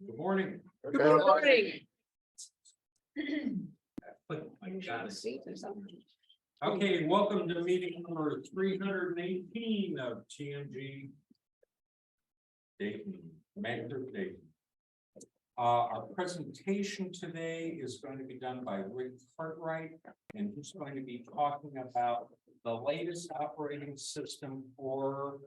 Good morning. Good morning. Okay, welcome to meeting number 318 of TMG Meeting. Our presentation today is going to be done by Rick Cartwright, and he's going to be talking about the latest operating system for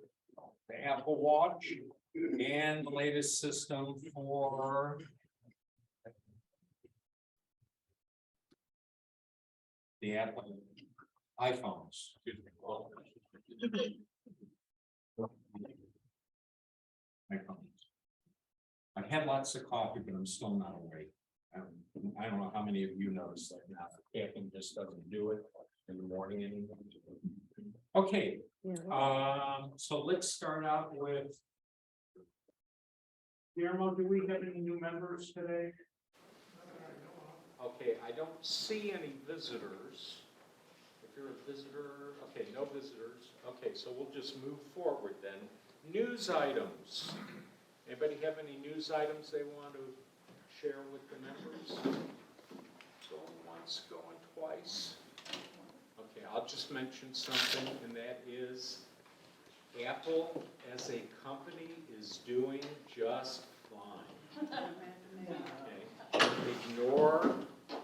the Apple Watch and the latest system for the Apple iPhones. I've had lots of coffee, but I'm still not awake. I don't know how many of you noticed that now. Caffeine just doesn't do it in the morning anymore. Okay, so let's start out with. Guillermo, do we have any new members today? Okay, I don't see any visitors. If you're a visitor, okay, no visitors. Okay, so we'll just move forward then. News items. Anybody have any news items they want to share with the members? Going once, going twice. Okay, I'll just mention something, and that is Apple as a company is doing just fine. Okay. Ignore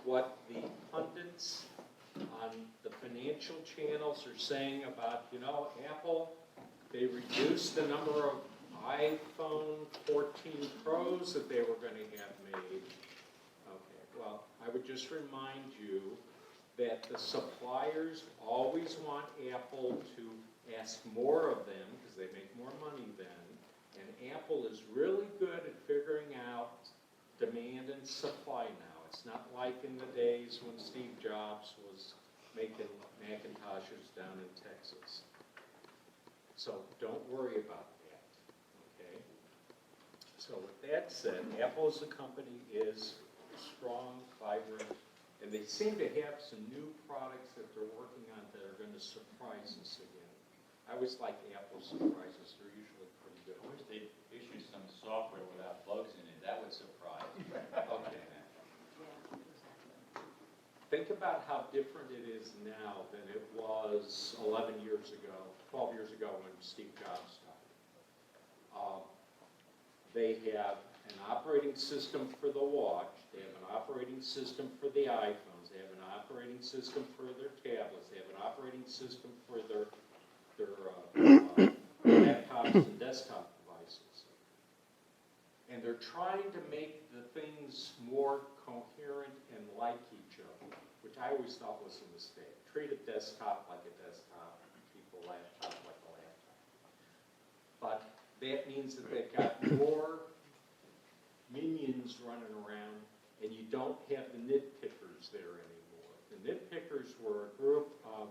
what the pundits on the financial channels are saying about, Apple, they reduced the number of iPhone 14 Pros that they were going to have made. Okay, well, I would just remind you that the suppliers always want Apple to ask more of them because they make more money then. And Apple is really good at figuring out demand and supply now. It's not like in the days when Steve Jobs was making Macintoshes down in Texas. So don't worry about that, okay? So with that said, Apple as a company is strong, vibrant, and they seem to have some new products that they're working on that are going to surprise us again. I always like Apple surprises. They're usually pretty good. I wish they'd issue some software without bugs in it. That would surprise me. Okay. Think about how different it is now than it was 11 years ago, 12 years ago when Steve Jobs started. They have an operating system for the watch. They have an operating system for the iPhones. They have an operating system for their tablets. They have an operating system for their laptops and desktop devices. And they're trying to make the things more coherent and like each other, which I always thought was a mistake. Treat a desktop like a desktop, treat the laptop like a laptop. But that means that they've got more minions running around, and you don't have the nitpickers there anymore. The nitpickers were a group of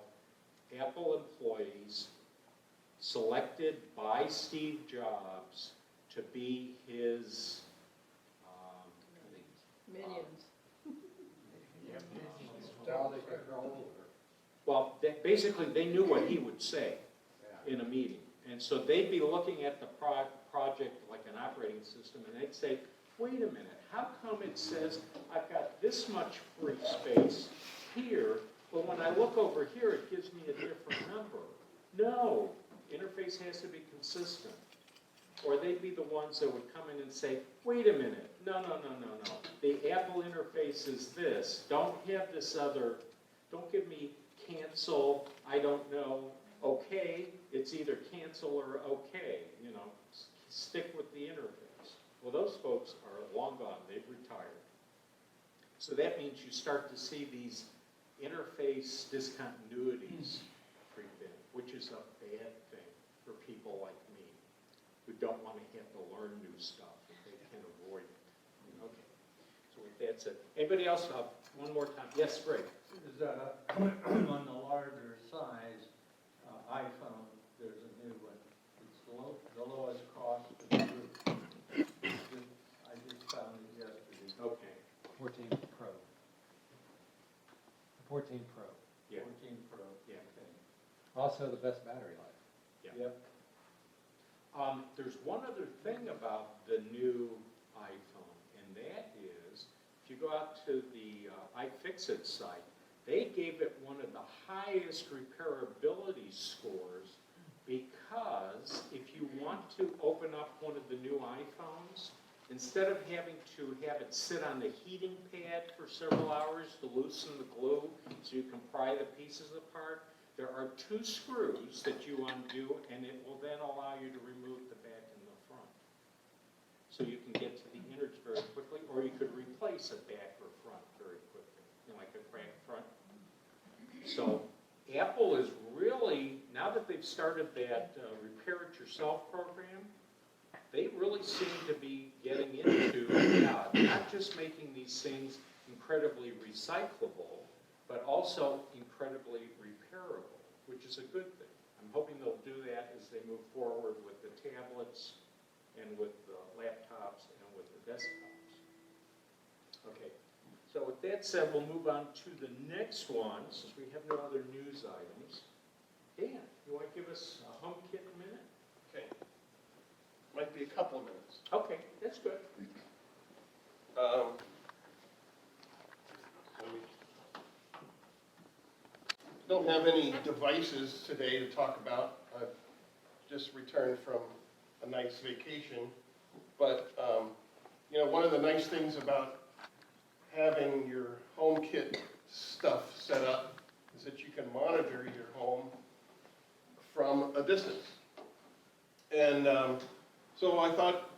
Apple employees selected by Steve Jobs to be his Minions. well, basically they knew what he would say in a meeting. And so they'd be looking at the project like an operating system, and they'd say, wait a minute, how come it says I've got this much free space here, but when I look over here, it gives me a different number? No, interface has to be consistent. Or they'd be the ones that would come in and say, wait a minute, no. The Apple interface is this. Don't have this other, don't give me cancel, I don't know, okay. It's either cancel or okay, stick with the interface. Well, those folks are long gone, they've retired. So that means you start to see these interface discontinuities creep in, which is a bad thing for people like me who don't want to have to learn new stuff if they can avoid it. Okay, so with that said, anybody else? One more time. Yes, Greg. Is on the larger size iPhone, there's a new one. It's the lowest cost of the group. I just found it yesterday. Okay. 14 Pro. 14 Pro. Yeah. 14 Pro. Yeah. Okay. Also the best battery life. Yeah. Yep. There's one other thing about the new iPhone. if you go out to the iFixit site, they gave it one of the highest repairability scores because if you want to open up one of the new iPhones, instead of having to have it sit on the heating pad for several hours to loosen the glue so you can pry the pieces apart, there are 2 screws that you undo, and it will then allow you to remove the back and the front. So you can get to the innards very quickly, or you could replace a back or front very quickly, like a cracked front. So Apple is really, now that they've started that repair it yourself program, they really seem to be getting into, not just making these things incredibly recyclable, but also incredibly repairable, which is a good thing. I'm hoping they'll do that as they move forward with the tablets and with the laptops and with the desktops. Okay, so with that said, we'll move on to the next one, since we have no other news items. Dan, you want to give us a HomeKit minute? Okay. Might be a couple of minutes. Okay, that's good. Don't have any devices today to talk about. I've just returned from a nice vacation. But, one of the nice things about having your HomeKit stuff set up is that you can monitor your home from a distance. And so I thought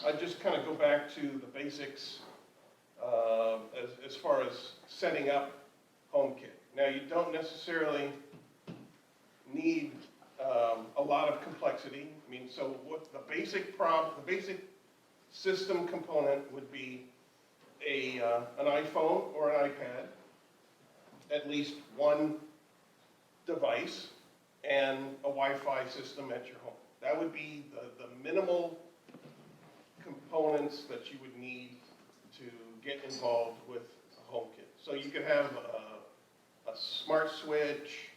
I'd just kind of go back to the basics as far as setting up HomeKit. Now, you don't necessarily need a lot of complexity. I mean, so what the basic system component would be an iPhone or an iPad, at least one device, and a Wi-Fi system at your home. That would be the minimal components that you would need to get involved with a HomeKit. So you could have a smart switch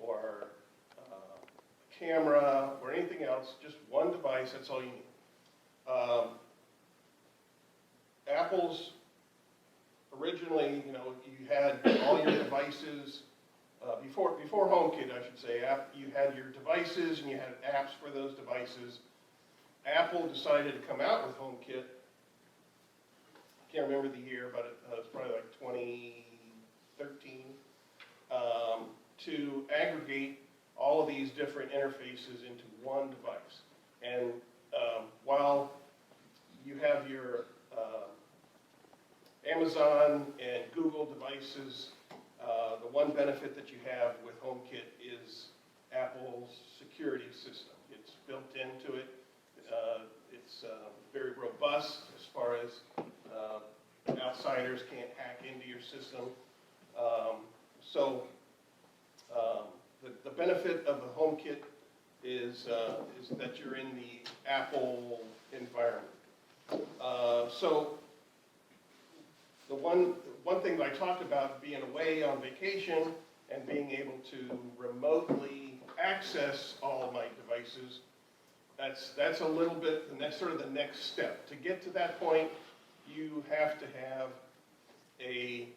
or a camera or anything else, just one device, that's all you need. Apple's originally, you had all your devices. Before HomeKit, I should say, you had your devices and you had apps for those devices. Apple decided to come out with HomeKit. I can't remember the year, but it was probably like 2013, to aggregate all of these different interfaces into one device. And while you have your Amazon and Google devices, the one benefit that you have with HomeKit is Apple's security system. It's built into it. It's very robust as far as outsiders can't hack into your system. The benefit of the HomeKit is that you're in the Apple environment. The one thing that I talked about being away on vacation and being able to remotely access all of my devices, that's a little bit, and that's sort of the next step. To get to that point, you have to have a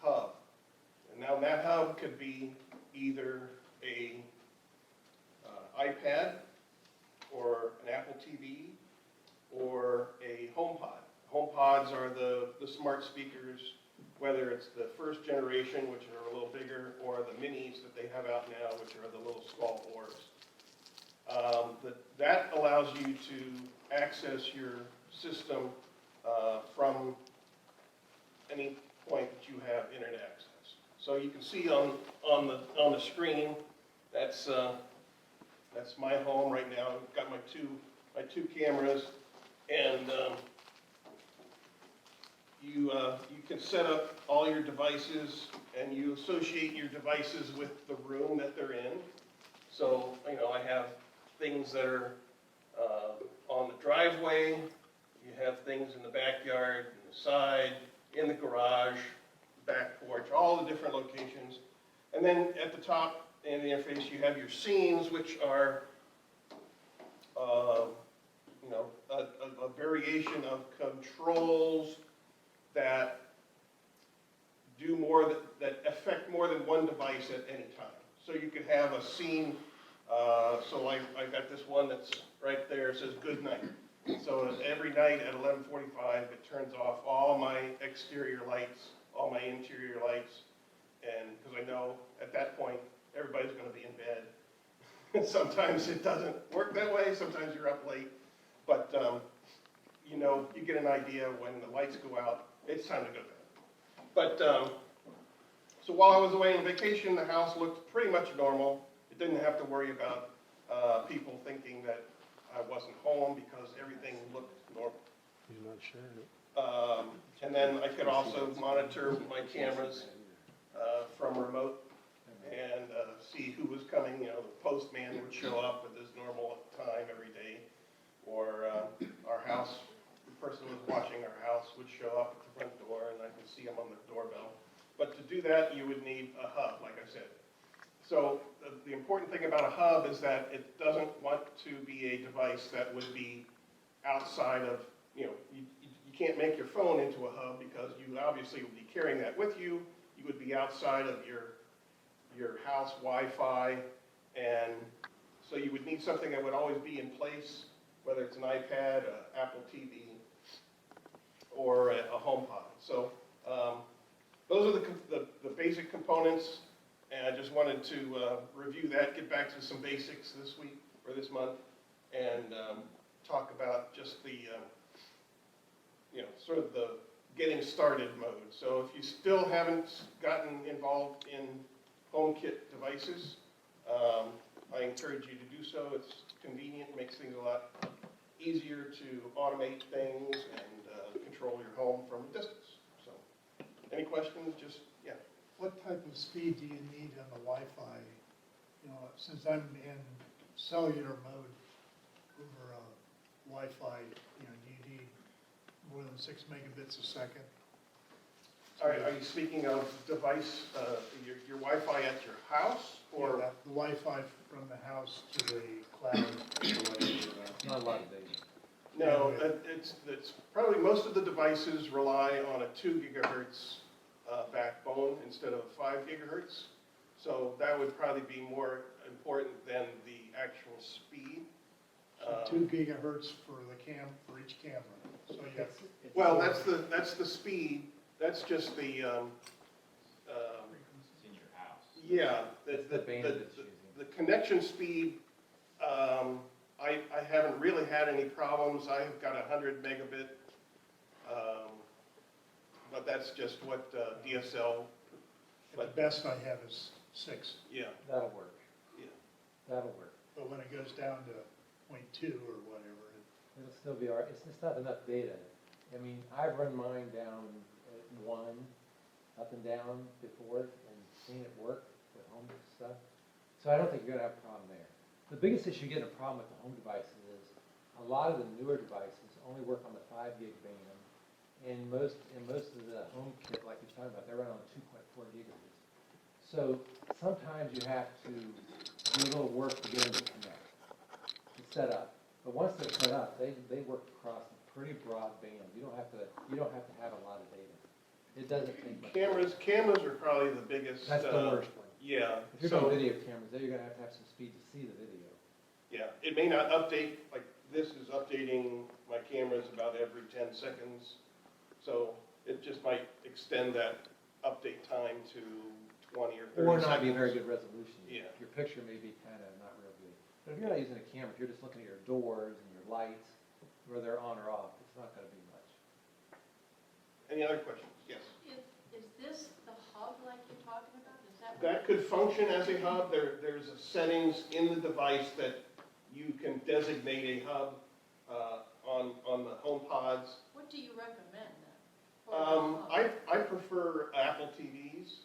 hub. And now that hub could be either a iPad or an Apple TV or a HomePod. HomePods are the smart speakers, whether it's the first generation, which are a little bigger, or the minis that they have out now, which are the little small orbs. That allows you to access your system from any point that you have internet access. So you can see on the screen, that's my home right now. I've got my two cameras, and you can set up all your devices, and you associate your devices with the room that they're in. So, I have things that are on the driveway, you have things in the backyard, in the side, in the garage, back porch, all the different locations. And then at the top in the interface, you have your scenes, which are a variation creation of controls that do more, that affect more than one device at any time. So you could have a scene, so I've got this one that's right there, it says good night. So every night at 11:45, it turns off all my exterior lights, all my interior lights, and because I know at that point, everybody's gonna be in bed. Sometimes it doesn't work that way, sometimes you're up late, but you know, you get an idea when the lights go out, it's time to go to bed. But, so while I was away on vacation, the house looked pretty much normal. It didn't have to worry about people thinking that I wasn't home because everything looked normal. You're not sure. And then I could also monitor my cameras from remote and see who was coming. You know, the postman would show up at his normal time every day, or our house, the person who was watching our house would show up at the front door, and I could see him on the doorbell. But to do that, you would need a hub, like I said. So the important thing about a hub is that it doesn't want to be a device that would be outside of, you know, you can't make your phone into a hub because you obviously would be carrying that with you. You would be outside of your house Wi-Fi, and so you would need something that would always be in place, whether it's an iPad, an Apple TV, or a HomePod. So those are the basic components, and I just wanted to review that, get back to some basics this week, or this month, and talk about just the, you know, sort of the getting started mode. So if you still haven't gotten involved in HomeKit devices, I encourage you to do so. It's convenient, makes things a lot easier to automate things and control your home from a distance. So, any questions? Just, yeah. What type of speed do you need on the Wi-Fi? You know, since I'm in cellular mode over Wi-Fi, you know, do you need more than 6 megabits a second? Are you speaking of device, your Wi-Fi at your house, or? Yeah, the Wi-Fi from the house to the cloud or whatever. Not a lot of data. No, it's probably most of the devices rely on a 2 gigahertz backbone instead of 5 gigahertz. So that would probably be more important than the actual speed. So 2 gigahertz for for each camera. So you have, Well, that's the speed. That's just the It's in your house. yeah. It's the band it's using. The connection speed. I haven't really had any problems. I've got 100 megabit, but that's just what DSL. the best I have is 6. Yeah, That'll work. yeah. That'll work. But when it goes down to 0.2 or whatever, It'll still be all right. It's just not enough data. I mean, I've run mine down at 1, up and down before, and seen it work with home stuff. So I don't think you're gonna have a problem there. The biggest issue you get a problem with the home devices is a lot of the newer devices only work on the 5 gig band, and most of the HomeKit, like you're talking about, they run on 2.4 gigahertz. So sometimes you have to do a little work to get them to connect, to set up. But once they're set up, they work across a pretty broad band. You don't have to have a lot of data. It doesn't take much. Cameras are probably the biggest. That's the worst one. Yeah. If you're doing video cameras, then you're gonna have some speed to see the video. Yeah, it may not update, like this is updating my cameras about every 10 seconds. So it just might extend that update time to 20 or 30 seconds. Or not be very good resolution. Yeah. Your picture may be kind of not real good. But if you're not using a camera, if you're just looking at your doors and your lights, whether they're on or off, it's not gonna be much. Any other questions? Yes. Is this the hub like you're talking about? Is that? That could function as a hub. There's a settings in the device that you can designate a hub on the HomePods. What do you recommend then? for the hub? I prefer Apple TVs.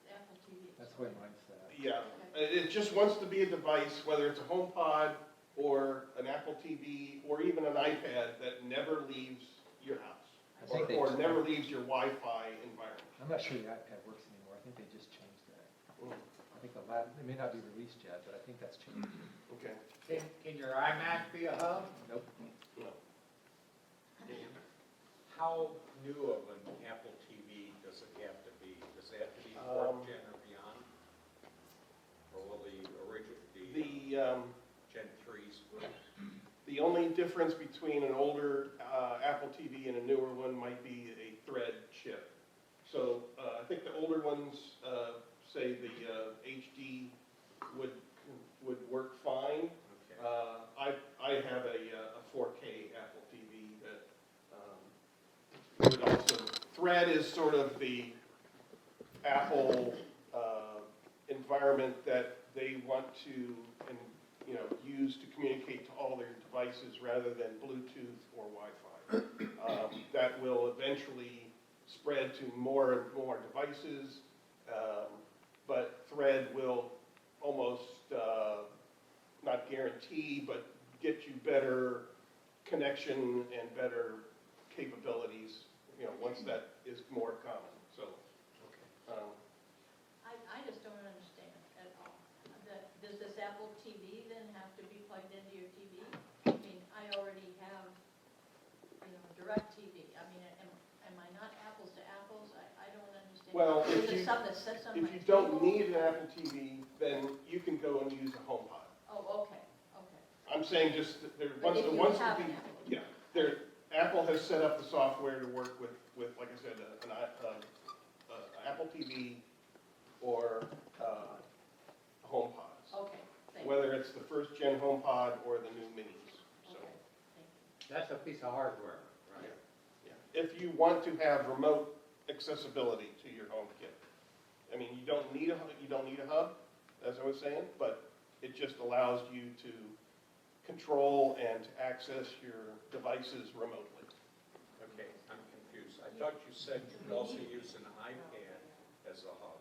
Apple TV. That's the way mine's set up. Yeah, Okay. it just wants to be a device, whether it's a HomePod or an Apple TV or even an iPad that never leaves your house. I think Or never leaves your Wi-Fi environment. I'm not sure the iPad works anymore. I think they just changed that. I think it may not be released yet, but I think that's changed. Okay. Can your iMac be a hub? Nope. No. how new of an Apple TV does it have to be? Does it have to be 4th gen or beyond? Or will the original, the Gen 3s? The only difference between an older Apple TV and a newer one might be a thread chip. So I think the older ones, say the HD would work fine. Okay. I have a 4K Apple TV that would also, thread is sort of the Apple environment that they want to, use to communicate to all their devices rather than Bluetooth or Wi-Fi. That will eventually spread to more and more devices, but Thread will almost not guarantee, but get you better connection and better capabilities, once that is more common. So, I just don't understand at all. Does this Apple TV then have to be plugged into your TV? I mean, I already have, direct TV. I mean, am I not apples to apples? I don't understand. Well, Is it something that sits on my if you table? don't need an Apple TV, then you can go and use a HomePod. Oh, okay. I'm saying just that there, But once if the you ones have that an you, Apple. yeah, Apple has set up the software to work with like I said, an Apple TV or HomePods. Okay, thank you. Whether it's the 1st gen HomePod or the new minis. So, Okay, thank you. That's a piece of hardware, right? yeah. If you want to have remote accessibility to your HomeKit, I mean, you don't need a hub, as I was saying, but it just allows you to control and to access your devices remotely. Okay, I'm confused. I thought you said you could also use an iPad as a hub.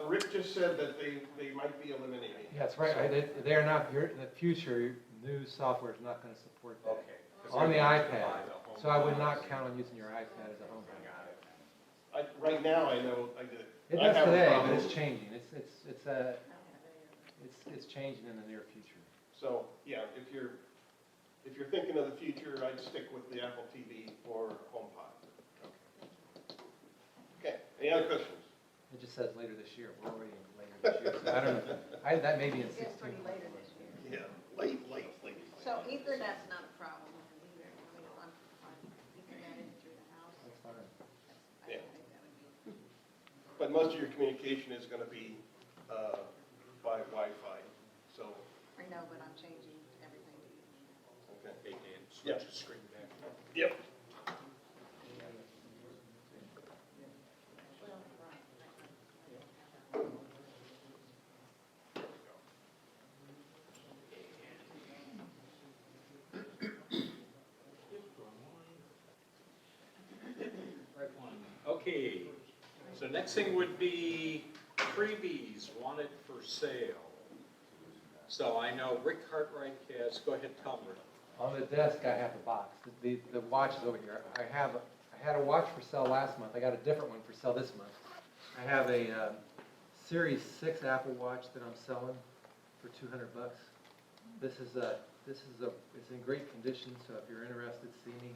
Rick just said that they might be eliminating. Yeah, that's right. They're not, in the future, new software is not going to support that. Okay. 'Cause On the I wanted to iPad. buy the home So I would pod. not count on using your iPad as a home I pod. got it. Right now, I know I did. It I does have a today, but problem. it's changing. It's changing in the near future. So, yeah, if you're thinking of the future, I'd stick with the Apple TV or HomePod. Okay, any other questions? It just says later this year. We're already in later this year. So I don't know. That may be in It's 16. pretty later this year. Yeah, late. So Ethernet's not a problem either. I mean, I'm Ethernet through the house. That's fine. I Yeah. think that would be. But most of your communication is going to be by Wi-Fi, so, I know, but I'm changing everything to Ethernet. okay. Hey, Dan, Yeah. switch the screen back. Yep. Okay, so next thing would be freebies wanted for sale. So I know Rick Cartwright has, go ahead, tell me. On the desk, I have a box. The watch is over here. I had a watch for sale last month. I got a different one for sale this month. I have a Series 6 Apple Watch that I'm selling for $200. It's in great condition, so if you're interested, see me.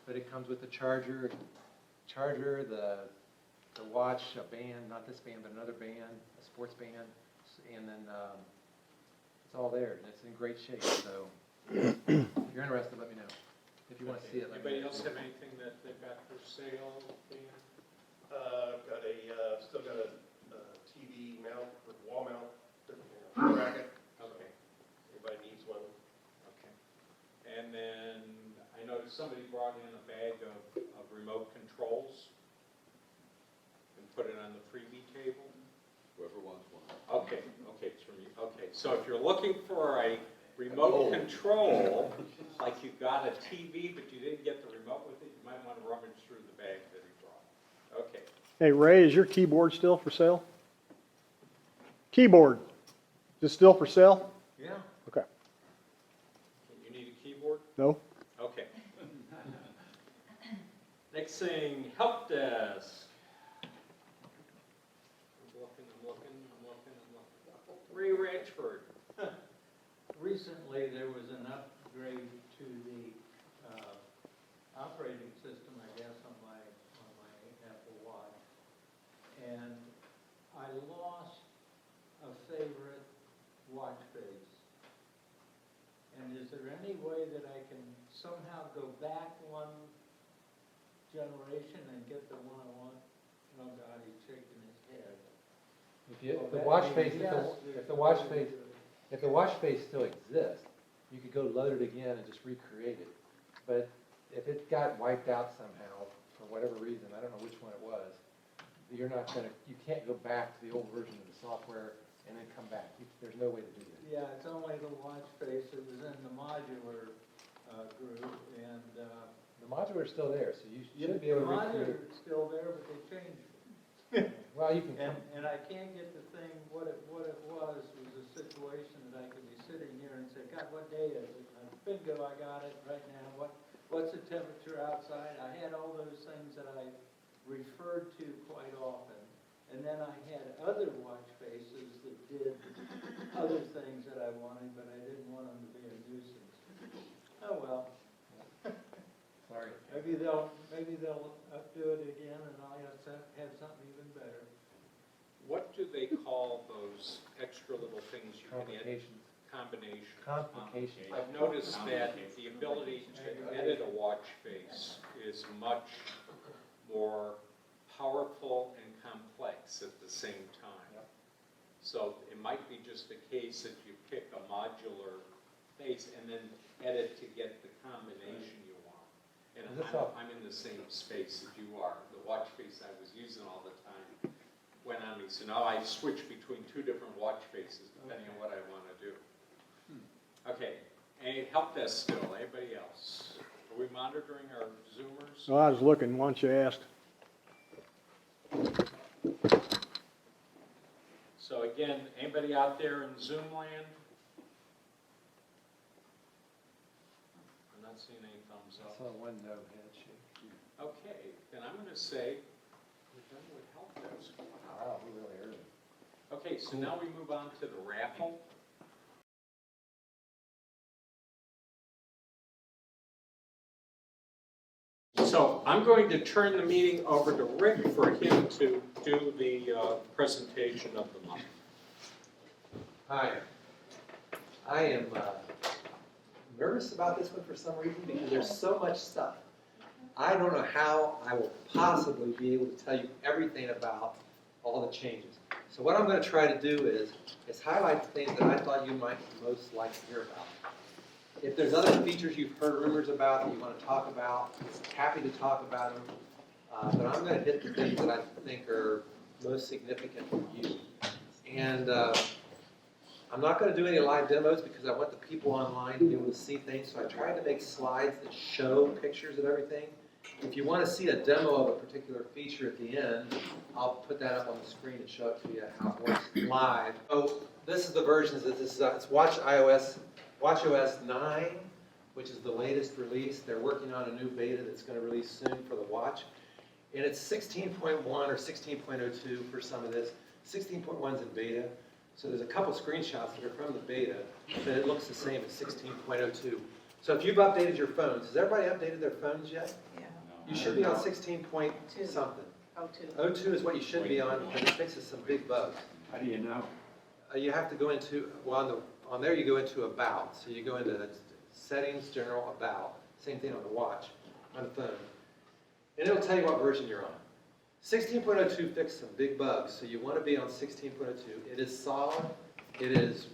But it comes with the charger, the watch, a band, not this band, but another band, a sports band, and then it's all there, and it's in great shape, so if you're interested, let me know. If you want to see it, let me Anybody know. else have anything that they've got for sale, Dan? Still got a TV mount, with wall mount, bracket. Okay, Anybody needs one? okay. And then I noticed somebody brought in a bag of remote controls and put it on the freebie table. Whoever wants one. Okay, it's from you, okay. So if you're looking for a remote control, like you got a TV, but you didn't get the remote with it, you might want to rummage through the bag that he brought. Okay. Hey, Ray, is your keyboard still for sale? Keyboard, is it still for sale? Yeah. Okay. You need a keyboard? No? Okay. Next thing, help desk. I'm looking. Ray Ratchford. Recently, there was an upgrade to the and I lost a favorite watch face. And is there any way that I can somehow go back one generation and get the one I want? Oh God, he's shaking his head. If the watch face, if the watch face, if the watch face still exists, you could go load it again and just recreate it. But if it got wiped out somehow, for whatever reason, I don't know which one it was, you're not gonna, you can't go back to the old version of the software and then come back. There's no way to do that. Yeah, it's only the watch face that was in the modular group, and The modular's still there, so you the should be able to recreate. modular's still there, but they changed it. Well, you can, And I can't get the thing, what it was a situation that I could be sitting here and say, God, what day is it? And bingo, I got it right now. What's the temperature outside? I had all those things that I referred to quite often. And then I had other watch faces that did other things that I wanted, but I didn't want them to be a nuisance. Oh, well. sorry. Maybe they'll do it again, and I'll have something even better. What do they call those extra little things you can add? Complications. Combinations. Complications. I've noticed that the ability to edit a watch face is much more powerful and complex at the same time. Yep. So it might be just a case that you pick a modular face and then edit to get the combination you want. And Is this all- I'm in the same space that you are. The watch face I was using all the time went on me. So now I switch between two different watch faces depending on what I want to do. Okay, any help desk still? Anybody else? Are we monitoring our Zoomers? Well, I was looking, why don't you ask? So again, anybody out there in Zoom land? I'm not seeing any thumbs I up. saw one no head shake. Okay, then I'm going to say we're done with help desk. Wow, we're really early. Okay, so now we move on to the raffle. So I'm going to turn the meeting over to Rick for him to do the presentation of the month. Hi. I am nervous about this one for some reason because there's so much stuff. I don't know how I will possibly be able to tell you everything about all the changes. So what I'm going to try to do is highlight the things that I thought you might most like to hear about. If there's other features you've heard rumors about that you want to talk about, happy to talk about them. But I'm going to hit the things that I think are most significant for you. And I'm not going to do any live demos because I want the people online to be able to see things. So I tried to make slides that show pictures of everything. If you want to see a demo of a particular feature at the end, I'll put that up on the screen and show it to you how it works live. So this is the versions that this is. It's WatchOS 9, which is the latest release. They're working on a new beta that's going to release soon for the watch. And it's 16.1 or 16.02 for some of this. 16.1 is in beta. So there's a couple screenshots that are from the beta, but it looks the same as 16.02. So if you've updated your phones, has everybody updated their phones yet? Yeah. You should be on 16 point something. 02 is what you should be on because it fixes some big bugs. How do you know? You have to go into, well, on there you go into About. So you go into Settings, General, About. Same thing on the watch, on the phone. And it'll tell you what version you're on. 16.02 fixed some big bugs, so you want to be on 16.02. It is solid. It is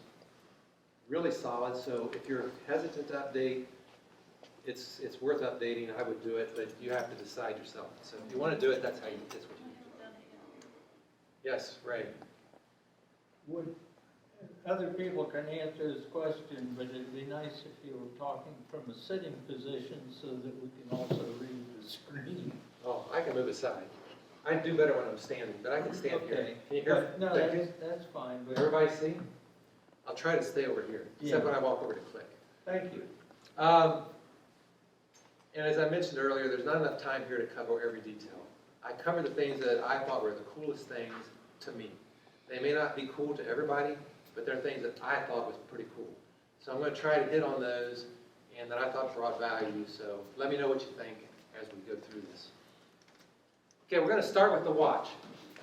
really solid, so if you're hesitant to update, it's worth updating. I would do it, but you have to decide yourself. So if you want to do it, that's what you do. Yes, Ray. Would, other people can answer this question, but it'd be nice if you were talking from a sitting position so that we can also read the screen. Oh, I can move aside. I do better when I'm standing, but I can stand here. Okay. Can you hear? No, that's fine, but Everybody see? I'll try to stay over here, except Yeah. when I walk over to click. thank you. And as I mentioned earlier, there's not enough time here to cover every detail. I covered the things that I thought were the coolest things to me. They may not be cool to everybody, but they're things that I thought was pretty cool. So I'm going to try to hit on those and that I thought brought value. So let me know what you think as we go through this. Okay, we're going to start with the watch.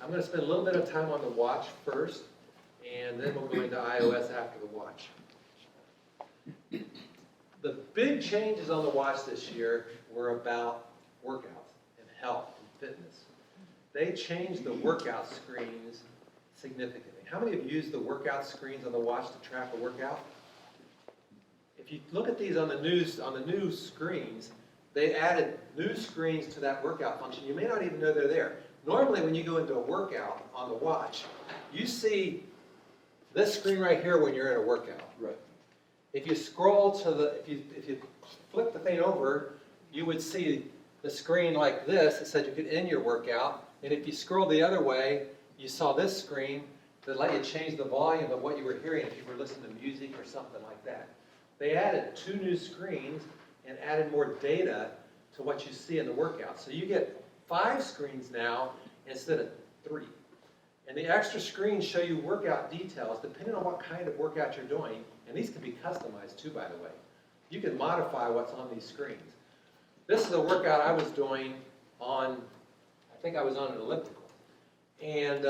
I'm gonna spend a little bit of time on the watch first, and then we'll go into iOS after the watch. The big changes on the watch this year were about workouts and health and fitness. They changed the workout screens significantly. How many have used the workout screens on the watch to track a workout? If you look at these on the new screens, they added new screens to that workout function. You may not even know they're there. Normally, when you go into a workout on the watch, you see this screen right here when you're in a workout. Right. If you scroll to the, if you flip the thing over, you would see the screen like this that said you could end your workout. And if you scroll the other way, you saw this screen that let you change the volume of what you were hearing if you were listening to music or something like that. They added 2 new screens and added more data to what you see in the workout. So you get 5 screens now instead of 3. And the extra screens show you workout details depending on what kind of workout you're doing. And these can be customized too, by the way. You can modify what's on these screens. This is a workout I was doing on, I think I was on an elliptical. And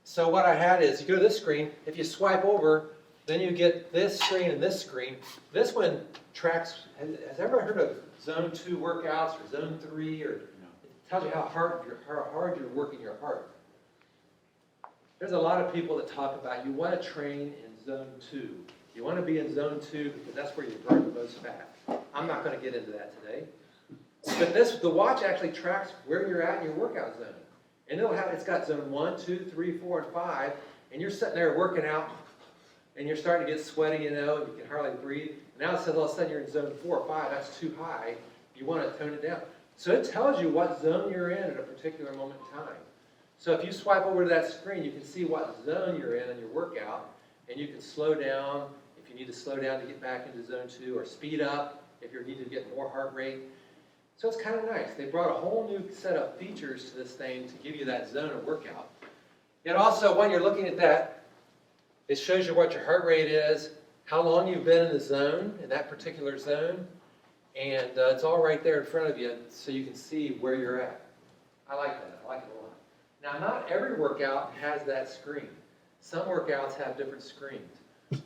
so what I had is, you go to this screen, if you swipe over, then you get this screen and this screen. This one tracks, has ever heard of zone 2 workouts or zone 3? Or it tells you how hard you're working your heart. There's a lot of people that talk about you want to train in zone 2. You want to be in zone 2 because that's where you burn the most fat. I'm not going to get into that today. But the watch actually tracks where you're at in your workout zone. And it's got zone 1, 2, 3, 4, and 5. And you're sitting there working out, and you're starting to get sweaty, you know, and you can hardly breathe. Now it says all of a sudden you're in zone 4 or 5. That's too high. You want to tone it down. So it tells you what zone you're in at a particular moment in time. So if you swipe over to that screen, you can see what zone you're in your workout, and you can slow down if you need to slow down to get back into zone 2, or speed up if you need to get more heart rate. So it's kind of nice. They brought a whole new set of features to this thing to give you that zone of workout. And also, when you're looking at that, it shows you what your heart rate is, how long you've been in the zone, in that particular zone, and it's all right there in front of you so you can see where you're at. I like that. I like it a lot. Now, not every workout has that screen. Some workouts have different screens.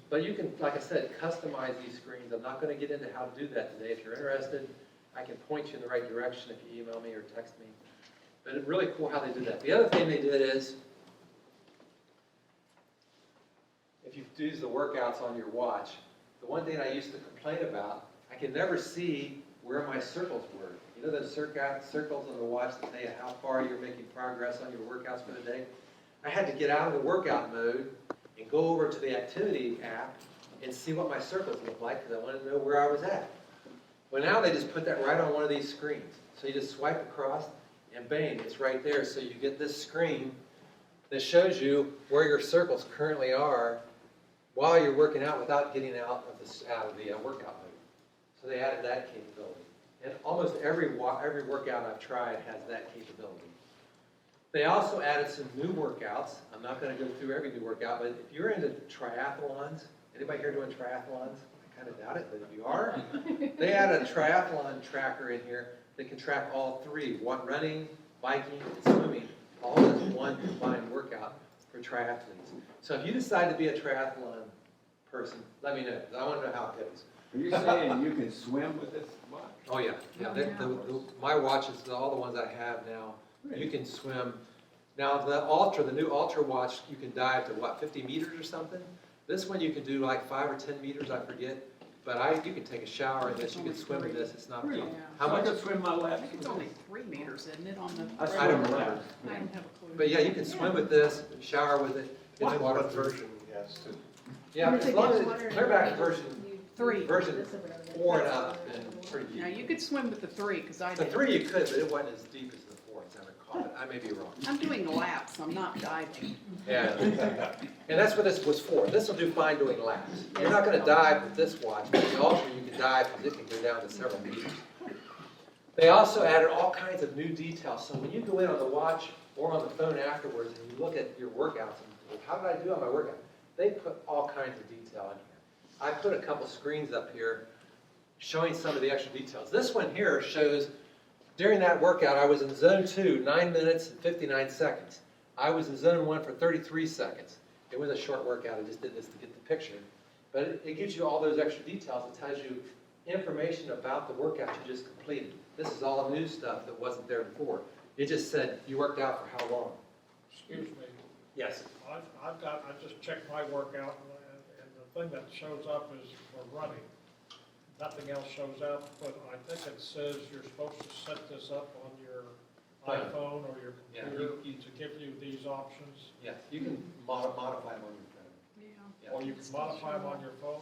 But you can, like I said, customize these screens. I'm not going to get into how to do that today. If you're interested, I can point you in the right direction if you email me or text me. But it's really cool how they did that. The other thing they did is, if you do the workouts on your watch, the one thing I used to complain about, I could never see where my circles were. You know those circles on the watch that tell you how far you're making progress on your workouts for the day? I had to get out of the workout mode and go over to the activity app and see what my circles look like because I wanted to know where I was at. Well, now they just put that right on one of these screens. So you just swipe across and bang, it's right there. So you get this screen that shows you where your circles currently are while you're working out without getting out of the workout mode. So they added that capability. And almost every workout I've tried has that capability. They also added some new workouts. I'm not going to go through every new workout, but if you're into triathlons, anybody here doing triathlons? I kind of doubt it, but if you are, they added a triathlon tracker in here that can track all 3, running, biking, and swimming, all as one combined workout for triathletes. So if you decide to be a triathlon person, let me know, because I want to know how it goes. Are you saying you can swim with this watch? Oh, yeah. My watches, all the ones I have now, you can swim. Now, the new Ultra watch, you can dive to, 50 meters or something? This one you can do like 5 or 10 meters, I forget. But you can take a shower in this, you can swim in this, it's not deep. How So I much? could swim my laps? It's only 3 meters, isn't it, on the? I don't remember. I don't have a clue. But yeah, you can swim with this, shower with it. It's What waterproof. version, yes, to Yeah, as long as clear back to version 3. 4 and up, and pretty Now, deep. you could swim with the 3, because I The did. 3 you could, but it wasn't as deep as the 4, as I recall it. I may be wrong. I'm doing laps, I'm not diving. Yeah. And that's what this was for. This will do fine doing laps. You're not going to dive with this watch, but the Ultra you can dive because it can go down to several meters. They also added all kinds of new details. So when you go in on the watch or on the phone afterwards and you look at your workouts and how did I do on my workout, they put all kinds of detail in here. I put a couple screens up here showing some of the extra details. This one here shows During that workout, I was in zone 2, 9 minutes and 59 seconds. I was in zone 1 for 33 seconds. It was a short workout, I just did this to get the picture. But it gives you all those extra details. It tells you information about the workout you just completed. This is all new stuff that wasn't there before. It just said you worked out for how long. Excuse me, Yes. I just checked my workout, and the thing that shows up is for running. Nothing else shows up, but I think it says you're supposed to set this up on your iPhone or your Yeah, computer to give you these options, Yes, you can modify them on your phone. Yeah. or you can modify them on your phone.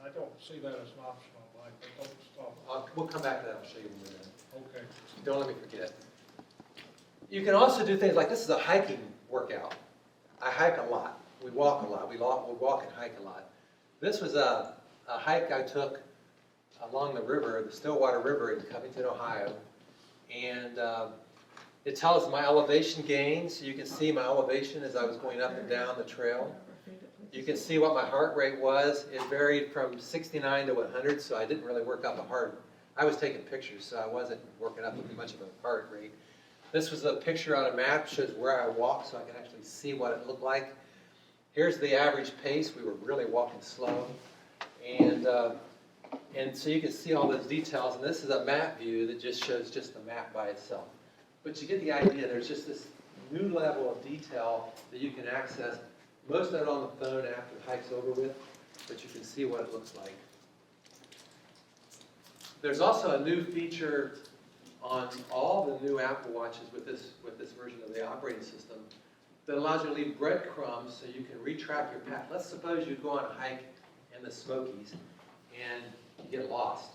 I don't see that as an option on mine, but don't stop. We'll come back to that, I'll show you when we're done. Okay. Don't let me forget. You can also do things like, this is a hiking workout. I hike a lot. We walk a lot. We walk and hike a lot. This was a hike I took along the river, the Stillwater River in Covington, Ohio. And it tells my elevation gains. You can see my elevation as I was going up and down the trail. You can see what my heart rate was. It varied from 69 to 100, so I didn't really work up a heart. I was taking pictures, so I wasn't working up much of a heart rate. This was a picture on a map, shows where I walked so I can actually see what it looked like. Here's the average pace. We were really walking slow. And so you can see all those details. And this is a map view that just shows just the map by itself. But you get the idea. There's just this new level of detail that you can access. Most of it on the phone after the hike's over with, but you can see what it looks like. There's also a new feature on all the new Apple Watches with this version of the operating system that allows you to leave breadcrumbs so you can retrack your path. Let's suppose you go on a hike in the Smokies and you get lost.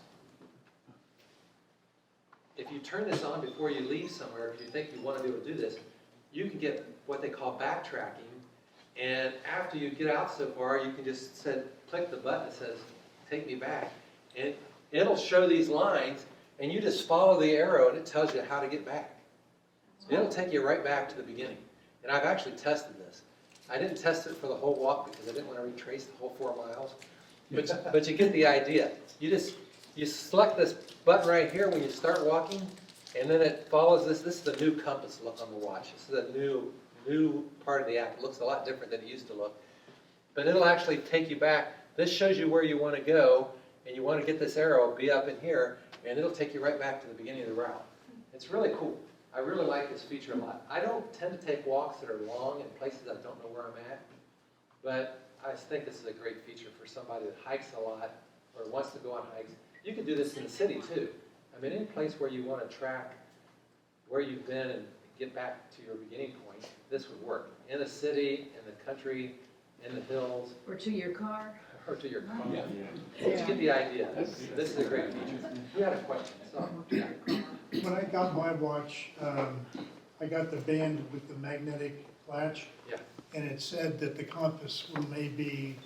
If you turn this on before you leave somewhere, if you think you want to be able to do this, you can get what they call backtracking. And after you get out so far, you can just click the button that says, take me back. And it'll show these lines, and you just follow the arrow, and it tells you how to get back. It'll take you right back to the beginning. And I've actually tested this. I didn't test it for the whole walk because I didn't want to retrace the whole 4 miles. But you get the idea. You select this button right here when you start walking, and then it follows this. This is the new compass look on the watch. This is a new part of the app. It looks a lot different than it used to look. But it'll actually take you back. This shows you where you want to go, and you want to get this arrow, be up in here, and it'll take you right back to the beginning of the route. It's really cool. I really like this feature a lot. I don't tend to take walks that are long in places I don't know where I'm at, but I think this is a great feature for somebody that hikes a lot or wants to go on hikes. You can do this in the city too. I mean, any place where you want to track where you've been and get back to your beginning point, this would work. In the city, in the country, in the hills. Or to your car. Or to your car. Yeah. You get the idea. This is a great feature. You had a question, so. When I got my watch, I got the band with the magnetic latch. Yeah. And it said that the compass may be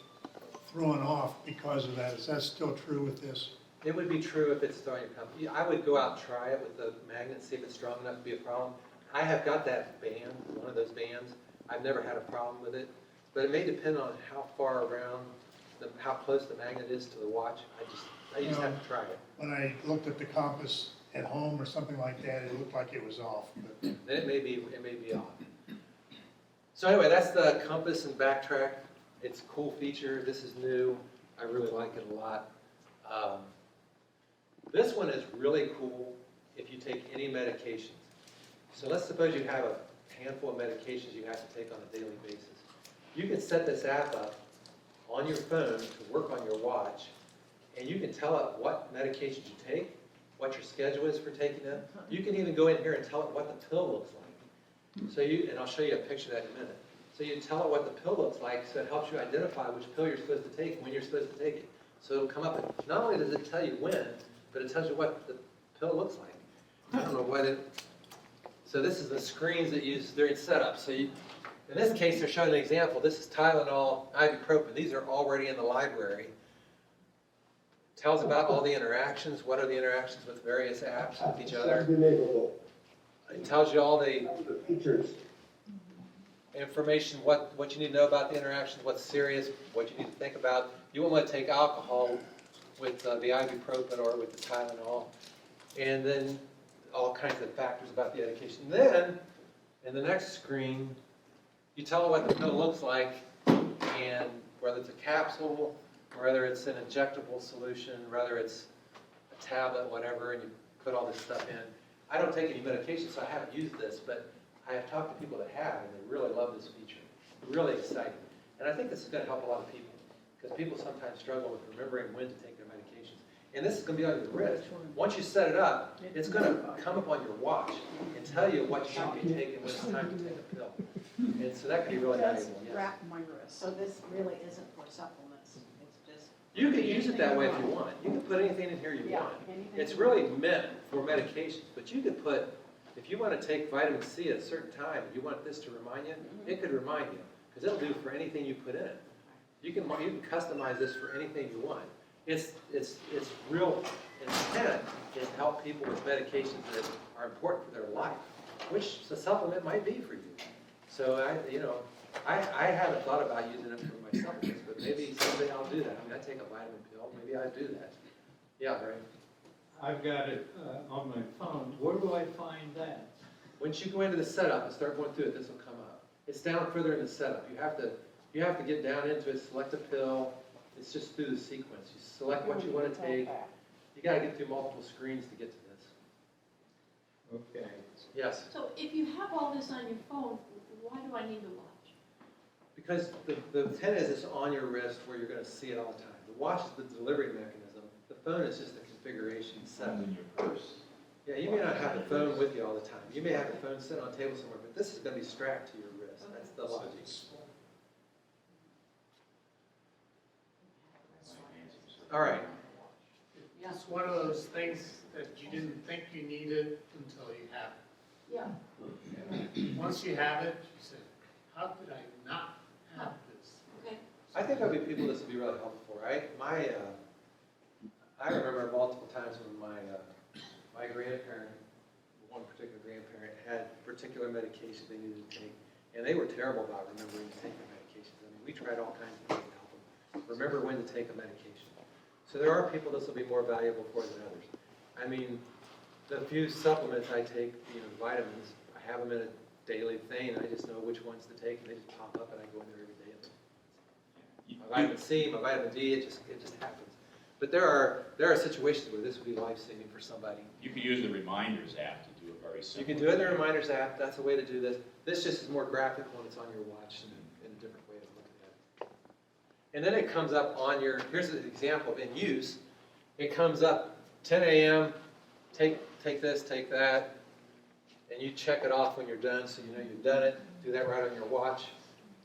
thrown off because of that. Is that still true with this? It would be true if it's throwing your compass. I would go out and try it with the magnet, see if it's strong enough to be a problem. I have got that band, one of those bands. I've never had a problem with it, but it may depend on how far around, how close the magnet is to the watch. I just have to try it. When I looked at the compass at home or something like that, it looked like it was off. But Then it may be off. So anyway, that's the compass and backtrack. It's a cool feature. This is new. I really like it a lot. This one is really cool if you take any medications. So let's suppose you have a handful of medications you have to take on a daily basis. You can set this app up on your phone to work on your watch, and you can tell it what medications you take, what your schedule is for taking them. You can even go in here and tell it what the pill looks like. So and I'll show you a picture of that in a minute. So you tell it what the pill looks like, so it helps you identify which pill you're supposed to take, when you're supposed to take it. So it'll come up, and not only does it tell you when, but it tells you what the pill looks like. I don't know what it, so this is the screens that use during setup. So in this case, they're showing an example. This is Tylenol, ibuprofen. These are already in the library. Tells about all the interactions. What are the interactions with various apps with each other? It tells you all the features, information, what you need to know about the interactions, what's serious, what you need to think about. You won't want to take alcohol with the ibuprofen or with the Tylenol. And then all kinds of factors about the medication. Then, in the next screen, you tell it what the pill looks like, and whether it's a capsule, whether it's an injectable solution, whether it's a tablet, whatever, and you put all this stuff in. I don't take any medication, so I haven't used this, but I have talked to people that have, and they really love this feature. Really excited. And I think this is going to help a lot of people, because people sometimes struggle with remembering when to take their medications. And this is going to be on your wrist. Once you set it up, it's going to come up on your watch and tell you what you should be taking when it's time to take a pill. And so that can be really valuable. Yes. Wrap my wrist. So this really isn't for supplements, it's just. You can use it that way if you want. You can put anything in here you want. It's really meant for medications, but you could put, if you want to take vitamin C at a certain time, and you want this to remind you, it could remind you, because it'll do for anything you put in it. You can customize this for anything you want. It's real intent is to help people with medications that are important for their life, which the supplement might be for you. So I haven't thought about using it for my supplements, but maybe someday I'll do that. I mean, I take a vitamin pill, maybe I do that. Yeah, right. I've got it on my phone. Where do I find that? Once you go into the setup and start going through it, this will come up. It's down further in the setup. You have to get down into it, select a pill. It's just through the sequence. You select what you want to take. You got to get through multiple screens to get to this. Okay. Yes, So if you have all this on your phone, why do I need to watch? because the intent is it's on your wrist where you're going to see it all the time. The watch is the delivery mechanism. The phone is just the configuration setup. In your purse. Yeah, you may not have the phone with you all the time. You may have the phone sitting on a table somewhere, but this is going to be strapped to your wrist. That's the logic. All right. It's one of those things that you didn't think you needed until you have it. Yeah, Once you have it, you say, how could I not have this? okay. I think there'll be people this will be really helpful for. I remember multiple times when my grandparent, one particular grandparent, had particular medications they needed to take, and they were terrible about remembering to take their medications. I mean, we tried all kinds of things to help them remember when to take a medication. So there are people this will be more valuable for than others. I mean, the few supplements I take, vitamins, I have them in a daily thing. I just know which ones to take, and they just pop up, and I go in there every day. My vitamin C, my vitamin D, it just happens. But there are situations where this would be life-saving for somebody. You can use the Reminders app to do it very You simple. can do it in the Reminders app. That's a way to do this. This just is more graphical and it's on your watch and in a different way of looking at it. And then it comes up on your, here's an example of in use. It comes up 10 a.m., take this, take that, and you check it off when you're done so you know you've done it. Do that right on your watch.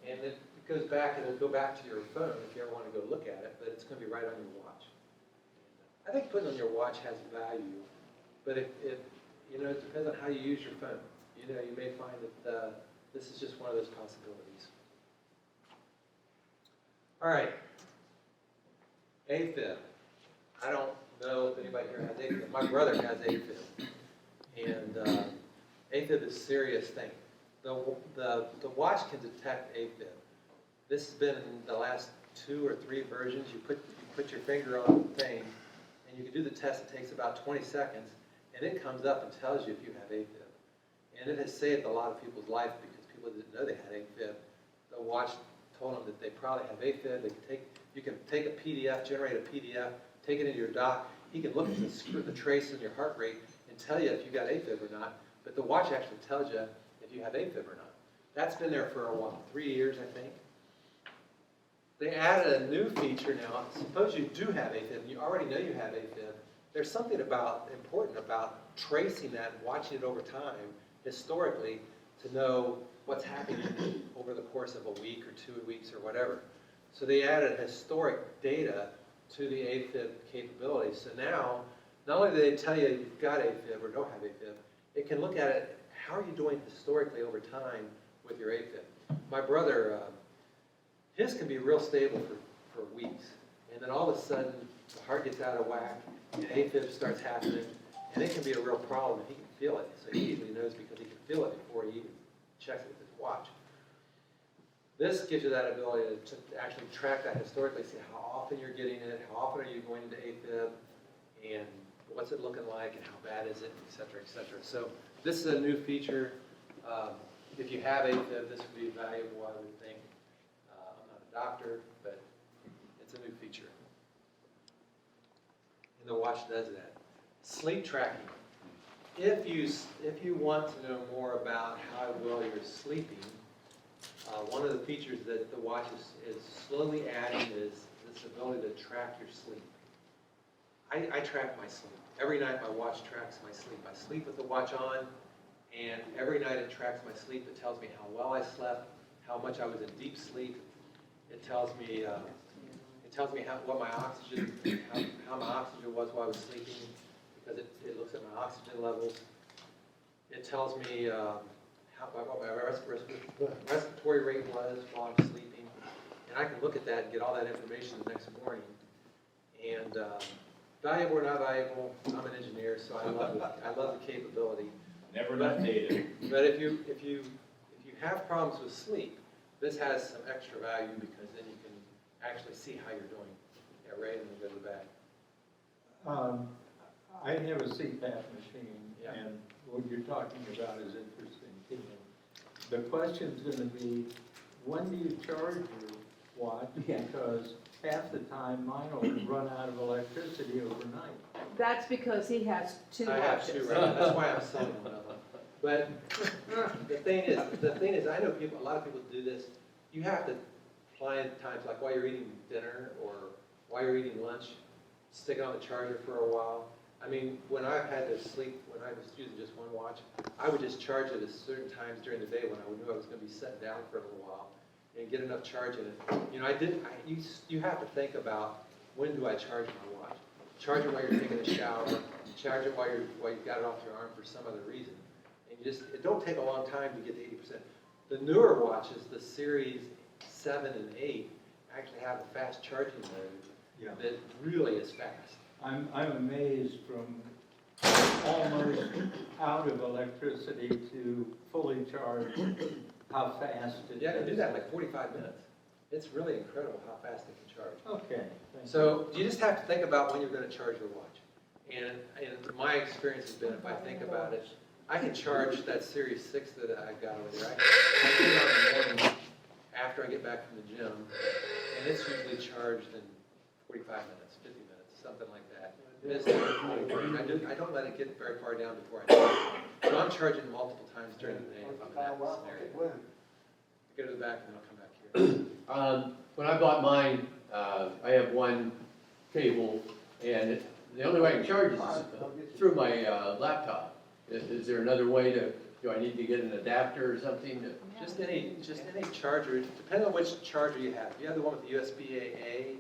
And it goes back and it'll go back to your phone if you ever want to go look at it, but it's going to be right on your watch. I think putting on your watch has value, but it depends on how you use your phone. You may find that this is just one of those possibilities. All right, AFib. I don't know if anybody here has AFib. My brother has AFib, and AFib is a serious thing. The watch can detect AFib. This has been in the last 2 or 3 versions. You put your finger on the thing, and you can do the test. It takes about 20 seconds, and it comes up and tells you if you have AFib. And it has saved a lot of people's life because people didn't know they had AFib. The watch told them that they probably have AFib. You can take a PDF, generate a PDF, take it into your doc. He can look at the trace in your heart rate and tell you if you got AFib or not. But the watch actually tells you if you have AFib or not. That's been there for a while, 3 years, I think. They added a new feature now. Suppose you do have AFib and you already know you have AFib. There's something important about tracing that and watching it over time, historically, to know what's happening over the course of a week or 2 weeks or whatever. So they added historic data to the AFib capability. So now, not only do they tell you you've got AFib or don't have AFib, it can look at it, how are you doing historically over time with your AFib? My brother, his can be real stable for weeks, and then all of a sudden, the heart gets out of whack, and AFib starts happening, and it can be a real problem. He can feel it, so he usually knows because he can feel it before he even checks it with his watch. This gives you that ability to actually track that historically, see how often you're getting it, how often are you going into AFib, and what's it looking like and how bad is it, et cetera, et cetera. So this is a new feature. If you have AFib, this would be valuable, I would think. I'm not a doctor, but it's a new feature. And the watch does that. Sleep tracking. If you want to know more about how well you're sleeping, one of the features that the watch is slowly adding is this ability to track your sleep. I track my sleep. Every night my watch tracks my sleep. I sleep with the watch on, and every night it tracks my sleep. It tells me how well I slept, how much I was in deep sleep. It tells me what my oxygen, how my oxygen was while I was sleeping, because it looks at my oxygen levels. It tells me what my respiratory rate was while I'm sleeping, and I can look at that and get all that information the next morning. And valuable or not valuable, I'm an engineer, so I love the capability. Never enough data. But if you have problems with sleep, this has some extra value because then you can actually see how you're doing. Yeah, Ray, and then go to the back. I have a CPAP machine, Yeah. and what you're talking about is interesting to me. The question's gonna be, when do you charge your watch? Because half the time mine will run out of electricity overnight. That's because he has two I have two watches. right now. That's why I'm selling one of them. But the thing is, I know a lot of people do this. You have to plan times, like while you're eating dinner or while you're eating lunch, stick it on the charger for a while. I mean, when I've had to sleep, when I was using just one watch, I would just charge it at certain times during the day when I knew I was going to be sitting down for a little while and get enough charge in it. You know, you have to think about, when do I charge my watch? Charge it while you're taking a shower, charge it while you've got it off your arm for some other reason. And it don't take a long time to get to 80%. The newer watches, the Series 7 and 8, actually have a fast charging mode that really is fast. I'm amazed from almost out of electricity to fully charged, how fast it is. Yeah, it can do that in like 45 minutes. It's really incredible how fast it can charge. Okay. thank you. So you just have to think about when you're going to charge your watch. And my experience has been, if I think about it, I can charge that Series 6 that I've got over there. I put it on in the morning after I get back from the gym, and it's usually charged in 45 minutes, 50 minutes, something like that. It's I don't let it get very far down before I charge it. So I'm charging multiple times during the day if I'm in that scenario. Go to the back and I'll come back here. When I bought mine, I have one cable, and the only way I can charge it is through my laptop. Is there another way do I need to get an adapter or something? Just any charger, depending on which charger you have. If you have the one with the USB-A,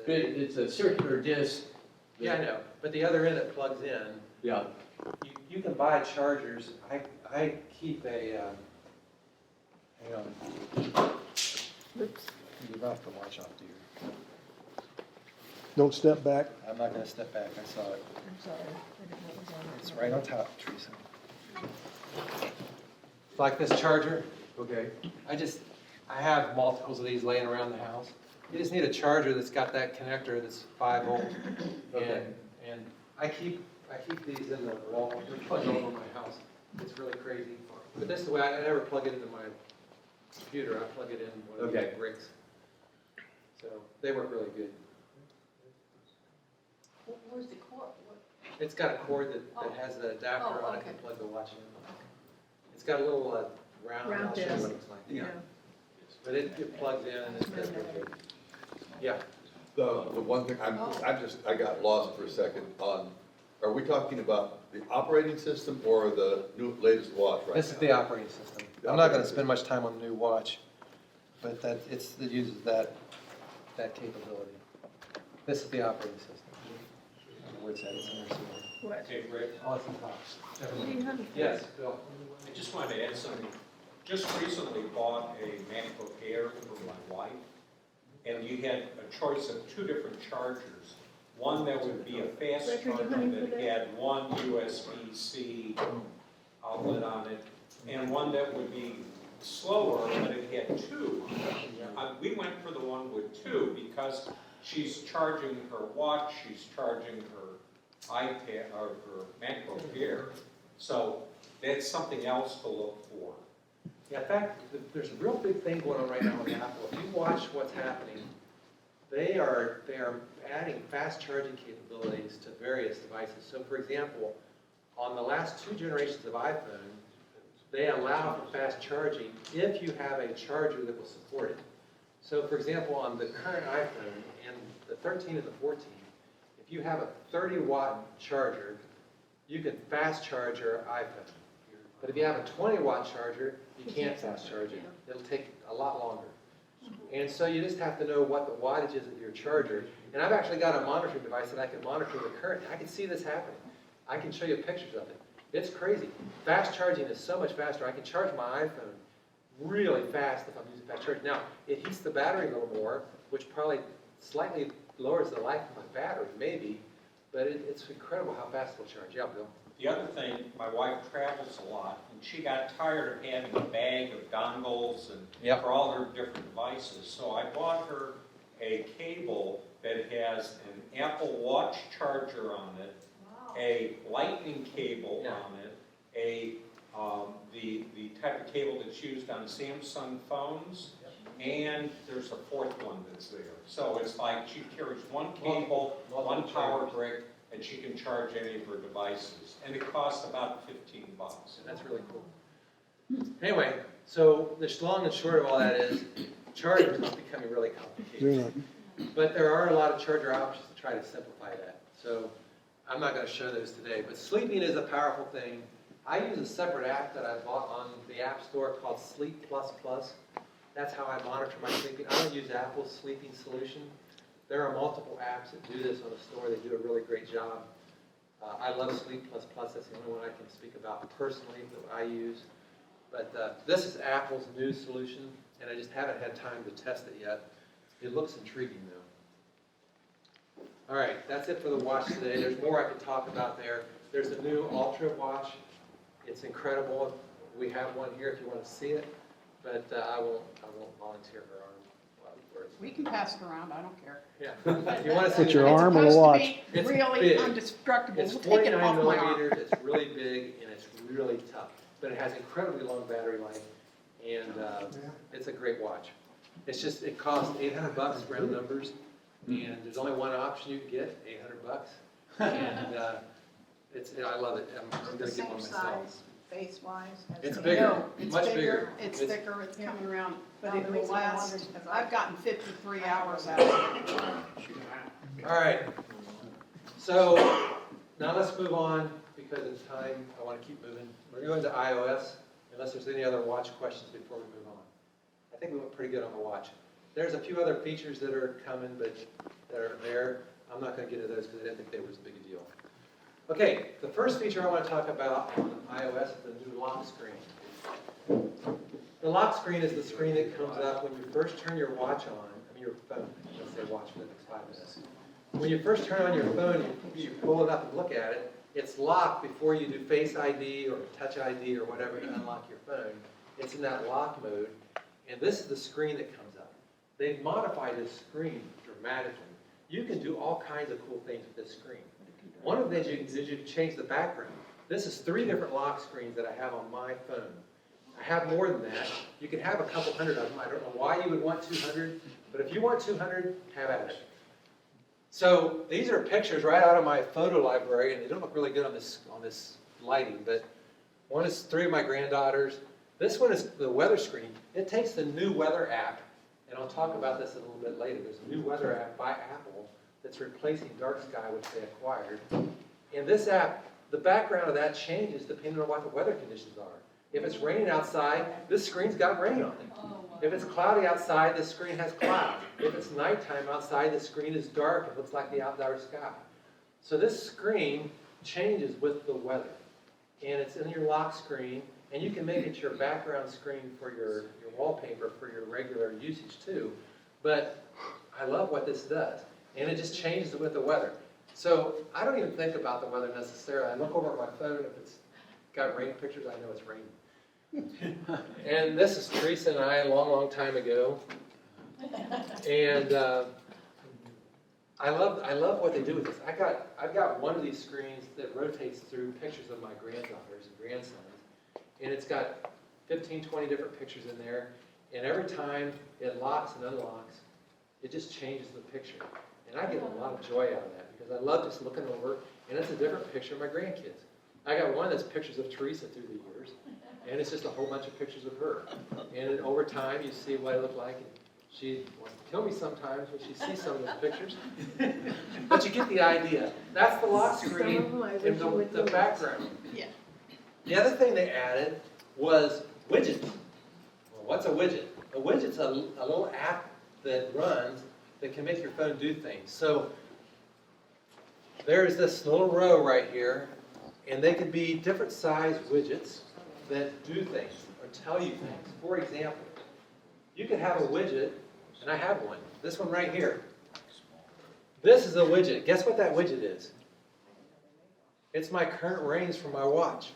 It's a circular disc. Yeah, I know, but the other end it plugs in. Yeah. You can buy chargers. I keep a, hang on. Oops. You're about to watch out, dear. Don't step back. I'm not gonna step back, I saw it. I'm sorry, I didn't know it was on. It's right on top, Teresa. Like this charger. Okay. I have multiples of these laying around the house. You just need a charger that's got that connector that's 5 volt. Okay. And I keep these in the wall, they're plugged all over my house. It's really crazy. But this is the way, I never plug it into my computer, I plug it in one of these Okay. bricks. So they work really good. Where's the cord? It's got a cord that has the adapter on it to plug the watch in. It's got a little round, I'll show you what it looks like. Yeah. But it plugs in and it's really good. Yeah. The one thing, I got lost for a second on, are we talking about the operating system or the latest watch right now? This is the operating system. I'm not gonna spend much time on the new watch, but it uses that capability. This is the operating system. I don't know where it's at, it's in there somewhere. What? Hey, Rick, Oh, it's on top. What do you have? Yes, Bill. I just wanted to add something. Just recently bought a MacBook Air for my wife, and you had a choice of 2 different chargers. One that would be a fast charger that had one USB-C outlet on it, and one that would be slower, but it had 2. We went for the one with 2 because she's charging her watch, she's charging her iPad or MacBook Air. So that's something else to look for. Yeah, in fact, there's a real big thing going on right now with Apple. If you watch what's happening, they are adding fast charging capabilities to various devices. So for example, on the last 2 generations of iPhone, they allow for fast charging if you have a charger that will support it. So for example, on the current iPhone and the 13 and the 14, if you have a 30-watt charger, you can fast charge your iPhone. But if you have a 20-watt charger, you can't fast charge it. It'll take a lot longer. And so you just have to know what the wattage is of your charger. And I've actually got a monitoring device that I can monitor the current. I can see this happening. I can show you pictures of it. It's crazy. Fast charging is so much faster. I can charge my iPhone really fast if I'm using fast charge. Now, it heats the battery a little more, which probably slightly lowers the life of my battery, maybe. But it's incredible how fast it'll charge. Yeah, Bill? The other thing, my wife travels a lot, and she got tired of having a bag of dongles and for all her different devices. So I bought her a cable that has an Apple Watch charger on it, a lightning cable on it, the type of cable that's used on Samsung phones, and there's a 4th one that's there. So it's like she carries one cable, one power brick, and she can charge any of her devices. And it costs about $15. That's really cool. Anyway, so the long and short of all that is, charging is becoming really complicated. But there are a lot of charger options to try to simplify that. So I'm not going to show those today, but sleeping is a powerful thing. I use a separate app that I bought on the App Store called Sleep++. That's how I monitor my sleeping. I don't use Apple's sleeping solution. There are multiple apps that do this on the store. They do a really great job. I love Sleep++. That's the only one I can speak about personally that I use. But this is Apple's new solution, and I just haven't had time to test it yet. It looks intriguing, though. All right, that's it for the watch today. There's more I could talk about there. There's a new Ultra watch. It's incredible. We have one here if you want to see it, but I won't volunteer her arm. We can pass it around, I don't care. Yeah. If you want to see Put your arm on the watch. It's really big. indestructible. It's We'll take it 49 off my arm. millimeters, it's really big, and it's really tough. But it has incredibly long battery life, and it's a great watch. It's just, it costs $800, round numbers, and there's only one option you can get, $800. And I love it. I'm Is it going the to get same one myself. size, face-wise? as It's the- bigger, No, it's much bigger, bigger. it's thicker, it's coming around, but No, it the will reason I last, wondered is 'cause I've gotten 53 hours out of it. All right. So now let's move on because in time I want to keep moving. We're going to iOS unless there's any other watch questions before we move on. I think we went pretty good on the watch. There's a few other features that are coming, but that are there. I'm not going to get into those because I didn't think they were as big a deal. Okay, the first feature I want to talk about on iOS is the new lock screen. The lock screen is the screen that comes up when you first turn your watch on, your phone, let's say watch for the next 5 minutes. When you first turn on your phone, you pull it up and look at it, it's locked before you do Face ID or Touch ID or whatever to unlock your phone. It's in that lock mode, and this is the screen that comes up. They've modified this screen dramatically. You can do all kinds of cool things with this screen. One of the things you can do is you can change the background. This is 3 different lock screens that I have on my phone. I have more than that. You can have a couple hundred of them. I don't know why you would want 200, but if you want 200, have at it. So these are pictures right out of my photo library, and they don't look really good on this lighting, but one is 3 of my granddaughters. This one is the weather screen. It takes the new weather app, and I'll talk about this a little bit later. There's a new weather app by Apple that's replacing Dark Sky, which they acquired. And this app, the background of that changes depending on what the weather conditions are. If it's raining outside, this screen's got rain on it. If it's cloudy outside, this screen has clouds. If it's nighttime outside, the screen is dark. It looks like the outdoor sky. So this screen changes with the weather. And it's in your lock screen, and you can make it your background screen for your wallpaper for your regular usage too. But I love what this does. And it just changes with the weather. So I don't even think about the weather necessarily. I look over at my phone, if it's got rain pictures, I know it's raining. And this is Teresa and I a long, long time ago. And I love what they do with this. I've got one of these screens that rotates through pictures of my granddaughters and grandsons. And it's got 15, 20 different pictures in there. And every time it locks and unlocks, it just changes the picture. And I get a lot of joy out of that because I love just looking over, and it's a different picture of my grandkids. I got one that's pictures of Teresa through the years, and it's just a whole bunch of pictures of her. And then over time, you see what I look like. And she wants to kill me sometimes when she sees some of those pictures. But you get the idea. That's the lock screen in the background. Yeah. The other thing they added was widgets. Well, what's a widget? A widget's a little app that runs that can make your phone do things. So there's this little row right here, and they could be different size widgets that do things or tell you things. For example, you could have a widget, and I have one. This one right here. This is a widget. Guess what that widget is? It's my current range for my watch.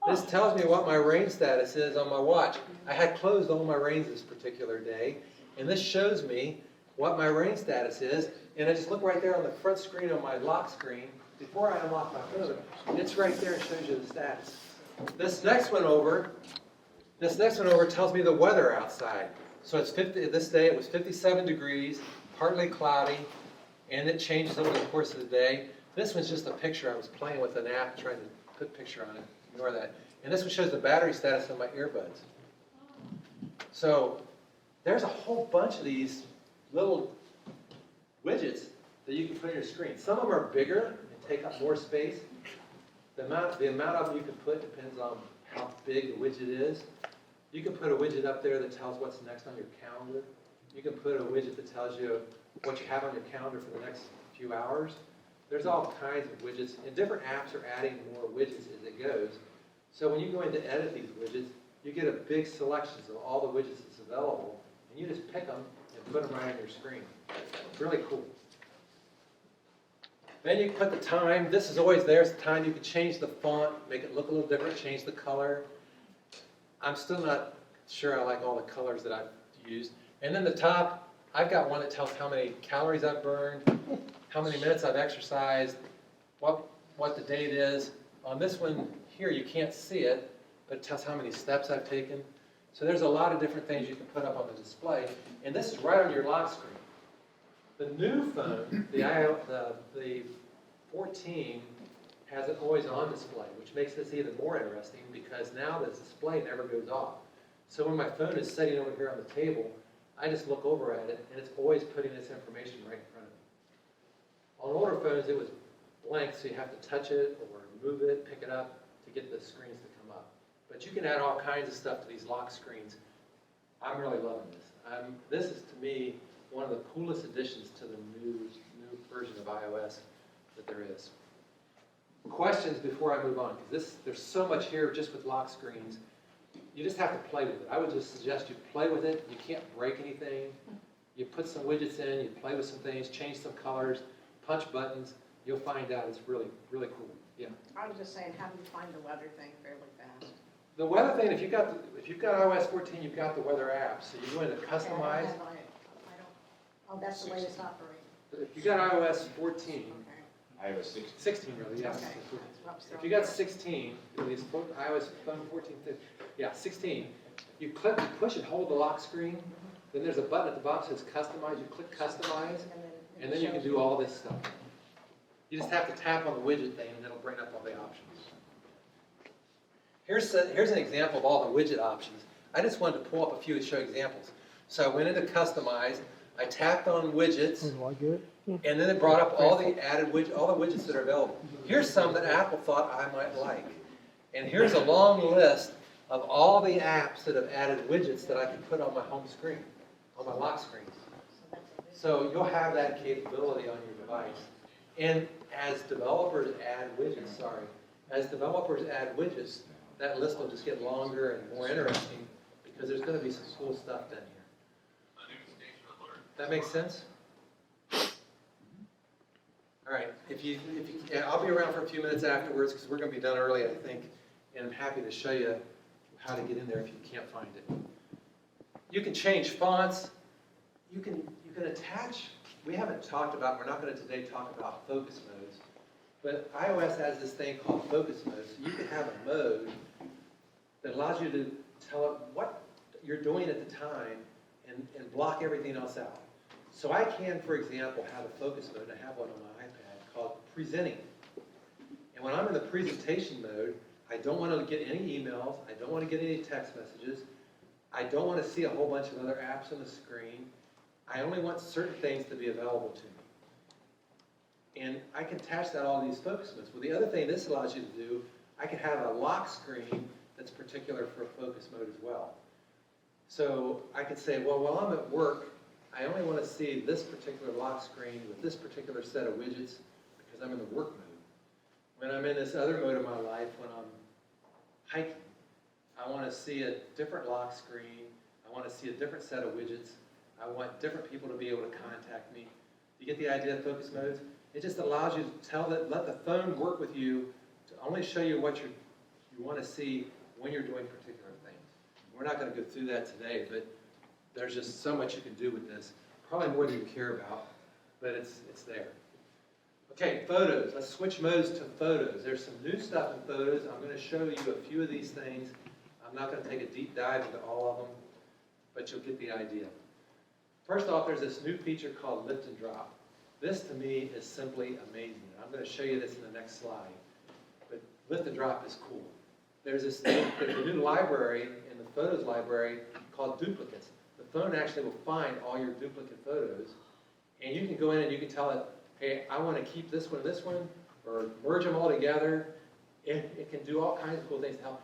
This tells me what my range status is on my watch. I had closed all my range this particular day, and this shows me what my range status is, and I just look right there on the front screen on my lock screen before I unlock my phone. It's right there and shows you the status. This next one over tells me the weather outside. So it's 50. This day it was 57 degrees, partly cloudy, and it changes over the course of the day. This one's just a picture. I was playing with an app trying to put a picture on it. Ignore that. And this one shows the battery status of my earbuds. So there's a whole bunch of these little widgets that you can put on your screen. Some of them are bigger and take up more space. The amount of them you can put depends on how big the widget is. You can put a widget up there that tells what's next on your calendar. You can put a widget that tells you what you have on your calendar for the next few hours. There's all kinds of widgets, and different apps are adding more widgets as it goes. So when you go in to edit these widgets, you get a big selection of all the widgets that's available, and you just pick them and put them right on your screen. It's really cool. Then you put the time. This is always there. It's the time. You can change the font, make it look a little different, change the color. I'm still not sure I like all the colors that I've used. And then the top, I've got one that tells how many calories I've burned, how many minutes I've exercised, what the date is. On this one here, you can't see it, but it tells how many steps I've taken. So there's a lot of different things you can put up on the display. And this is right on your lock screen. The new phone, the 14, has it always on display, which makes this even more interesting because now the display never goes off. So when my phone is sitting over here on the table, I just look over at it, and it's always putting this information right in front of me. On older phones, it was blank, so you have to touch it or move it, pick it up to get the screens to come up. But you can add all kinds of stuff to these lock screens. I'm really loving this. This is, to me, one of the coolest additions to the new version of iOS that there is. Questions before I move on, because there's so much here just with lock screens. You just have to play with it. I would just suggest you play with it. You can't break anything. You put some widgets in, you play with some things, change some colors, punch buttons. You'll find out it's really, really cool. Yeah. I was just saying, how do you find the weather thing fairly fast? The weather thing, if you've got iOS 14, you've got the weather app. So you go into customize. Oh, that's the latest operating. If you got iOS 14, iOS 16. 16 really, yes. Okay. If you got 16, at least iOS phone 14, yeah, 16, you push and hold the lock screen, then there's a button at the bottom that says customize, you click customize, and then you can do all this stuff. You just have to tap on the widget thing and it'll bring up all the options. Here's an example of all the widget options. I just wanted to pull up a few to show examples. So I went into customize, I tapped on widgets, and then it brought up all the added all the widgets that are available. Here's some that Apple thought I might like. And here's a long list of all the apps that have added widgets that I can put on my home screen, on my lock screen. So you'll have that capability on your device. And as developers add widgets, that list will just get longer and more interesting because there's going to be some cool stuff down here. That makes sense? All right. I'll be around for a few minutes afterwards because we're going to be done early, I think. And I'm happy to show you how to get in there if you can't find it. You can change fonts. You can attach we haven't talked about, we're not gonna today talk about focus modes, but iOS has this thing called focus mode. So you can have a mode that allows you to tell it what you're doing at the time and block everything else out. So I can, for example, have a focus mode, and I have one on my iPad called presenting. And when I'm in the presentation mode, I don't want to get any emails, I don't want to get any text messages, I don't want to see a whole bunch of other apps on the screen. I only want certain things to be available to me. And I can attach that all to these focus modes. Well, the other thing this allows you to do, I can have a lock screen that's particular for a focus mode as well. So I could say, well, while I'm at work, I only want to see this particular lock screen with this particular set of widgets because I'm in the work mode. When I'm in this other mode of my life, when I'm hiking, I want to see a different lock screen. I want to see a different set of widgets. I want different people to be able to contact me. You get the idea of focus modes? It just allows you to tell that, let the phone work with you to only show you what you want to see when you're doing particular things. We're not going to go through that today, but there's just so much you can do with this. Probably more than you care about, but it's there. Okay, photos. Let's switch modes to photos. There's some new stuff in photos. I'm going to show you a few of these things. I'm not going to take a deep dive into all of them, but you'll get the idea. First off, there's this new feature called lift and drop. This to me is simply amazing. I'm going to show you this in the next slide. But lift and drop is cool. There's a new library in the photos library called duplicates. The phone actually will find all your duplicate photos, and you can go in and you can tell it, hey, I want to keep this one, or merge them all together. It can do all kinds of cool things to help.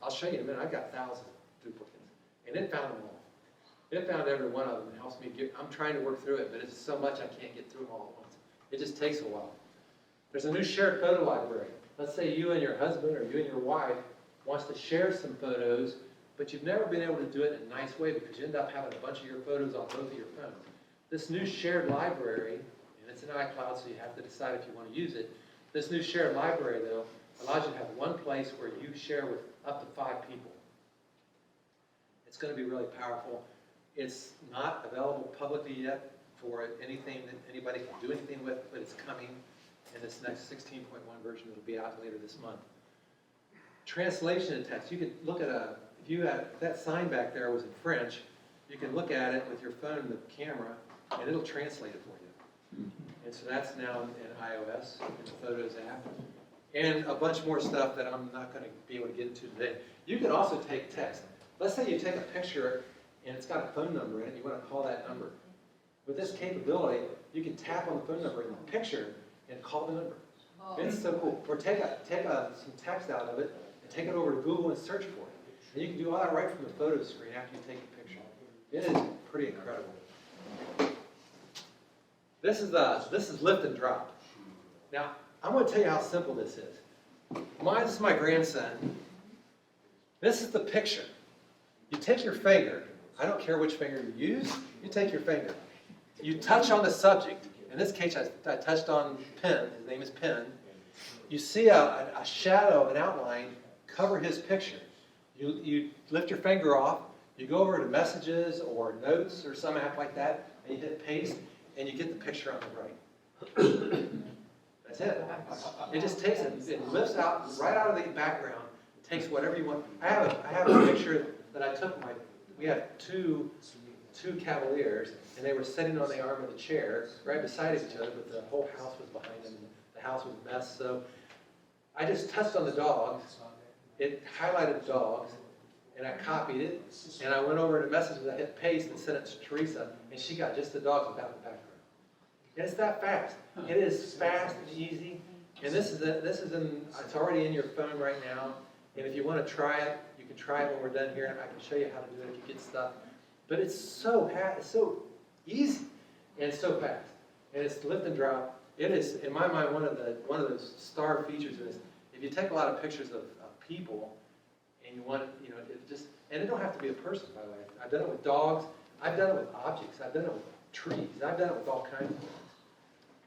I'll show you in a minute, I've got thousands of duplicates, and it found them all. It found every one of them and helps me I'm trying to work through it, but it's so much I can't get through them all at once. It just takes a while. There's a new shared photo library. Let's say you and your husband or you and your wife wants to share some photos, but you've never been able to do it in a nice way because you end up having a bunch of your photos on both of your phones. This new shared library, and it's in iCloud, so you have to decide if you want to use it. This new shared library, though, allows you to have one place where you share with up to 5 people. It's going to be really powerful. It's not available publicly yet for anything that anybody can do anything with, but it's coming in this next 16.1 version. It'll be out later this month. Translation of text. You could look at if that sign back there was in French, you can look at it with your phone and the camera, and it'll translate it for you. And so that's now in iOS, in the Photos app. And a bunch more stuff that I'm not going to be able to get into today. You can also take text. Let's say you take a picture and it's got a phone number in it, you want to call that number. With this capability, you can tap on the phone number in the picture and call the number. Oh. It's so cool. Or take some text out of it and take it over to Google and search for it. And you can do all that right from the photo screen after you take the picture. It is pretty incredible. This is lift and drop. Now, I'm going to tell you how simple this is. This is my grandson. This is the picture. You take your finger. I don't care which finger you use. You take your finger. You touch on the subject. In this case, I touched on Penn. His name is Penn. You see a shadow of an outline cover his picture. You lift your finger off. You go over to Messages or Notes or some app like that, and you hit Paste, and you get the picture on the right. That's it. It just takes it. It lifts out right out of the background. It takes whatever you want. I have a picture that I took. We had two Cavaliers, and they were sitting on the arm of the chair right beside each other, but the whole house was behind them. The house was a mess. So I just touched on the dogs. It highlighted dogs, and I copied it, and I went over to Messages. I hit Paste and sent it to Teresa, and she got just the dogs without the background. And it's that fast. It is fast and easy. And it's already in your phone right now. And if you want to try it, you can try it when we're done here. And I can show you how to do it if you get stuck. But it's so easy and so fast. And it's lift and drop. It is, in my mind, one of those star features of this. If you take a lot of pictures of people and you want it, and it don't have to be a person, by the way. I've done it with dogs. I've done it with objects. I've done it with trees. I've done it with all kinds of things.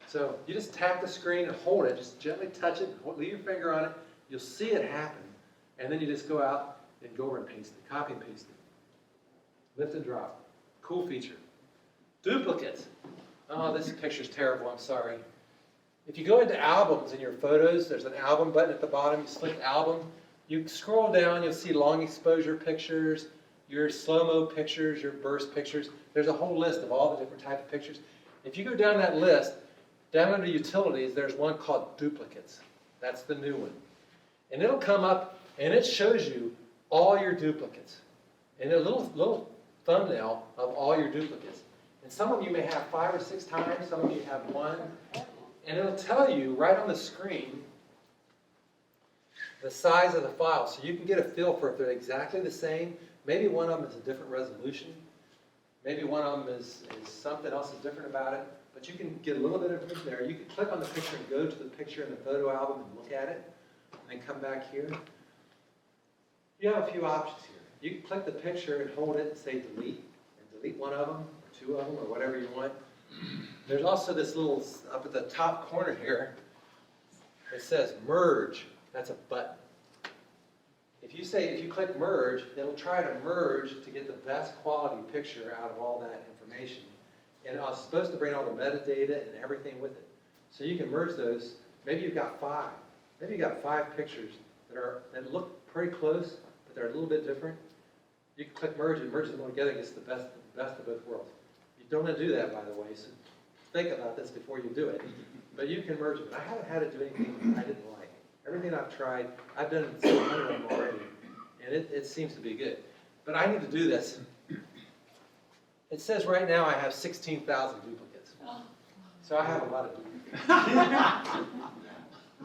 So you just tap the screen and hold it. Just gently touch it. Leave your finger on it. You'll see it happen. And then you just go out and go over and paste it. Copy and paste it. Lift and drop. Cool feature. Duplicates. Oh, this picture's terrible, I'm sorry. If you go into albums in your photos, there's an album button at the bottom, you select album. You scroll down, you'll see long exposure pictures, your slow-mo pictures, your burst pictures. There's a whole list of all the different types of pictures. If you go down that list, down under utilities, there's one called duplicates. That's the new one. And it'll come up and it shows you all your duplicates. And a little thumbnail of all your duplicates. And some of you may have 5 or 6 times, some of you have 1. And it'll tell you right on the screen the size of the file. So you can get a feel for if they're exactly the same. Maybe one of them is a different resolution. Maybe one of them is something else is different about it. But you can get a little bit of information there. You can click on the picture and go to the picture in the photo album and look at it. And then come back here. You have a few options here. You can click the picture and hold it and say delete. And delete one of them, or 2 of them, or whatever you want. There's also this little, up at the top corner here, it says merge. That's a button. If you click merge, it'll try to merge to get the best quality picture out of all that information. And it's supposed to bring all the metadata and everything with it. So you can merge those. Maybe you've got 5. Maybe you've got 5 pictures that look pretty close, but they're a little bit different. You can click merge and merge them all together and gets the best of both worlds. You don't want to do that, by the way, so think about this before you do it. But you can merge them. I haven't had it do anything I didn't like. Everything I've tried, I've done 700 of them already, and it seems to be good. But I need to do this. It says right now I have 16,000 duplicates. So I have a lot of duplicates.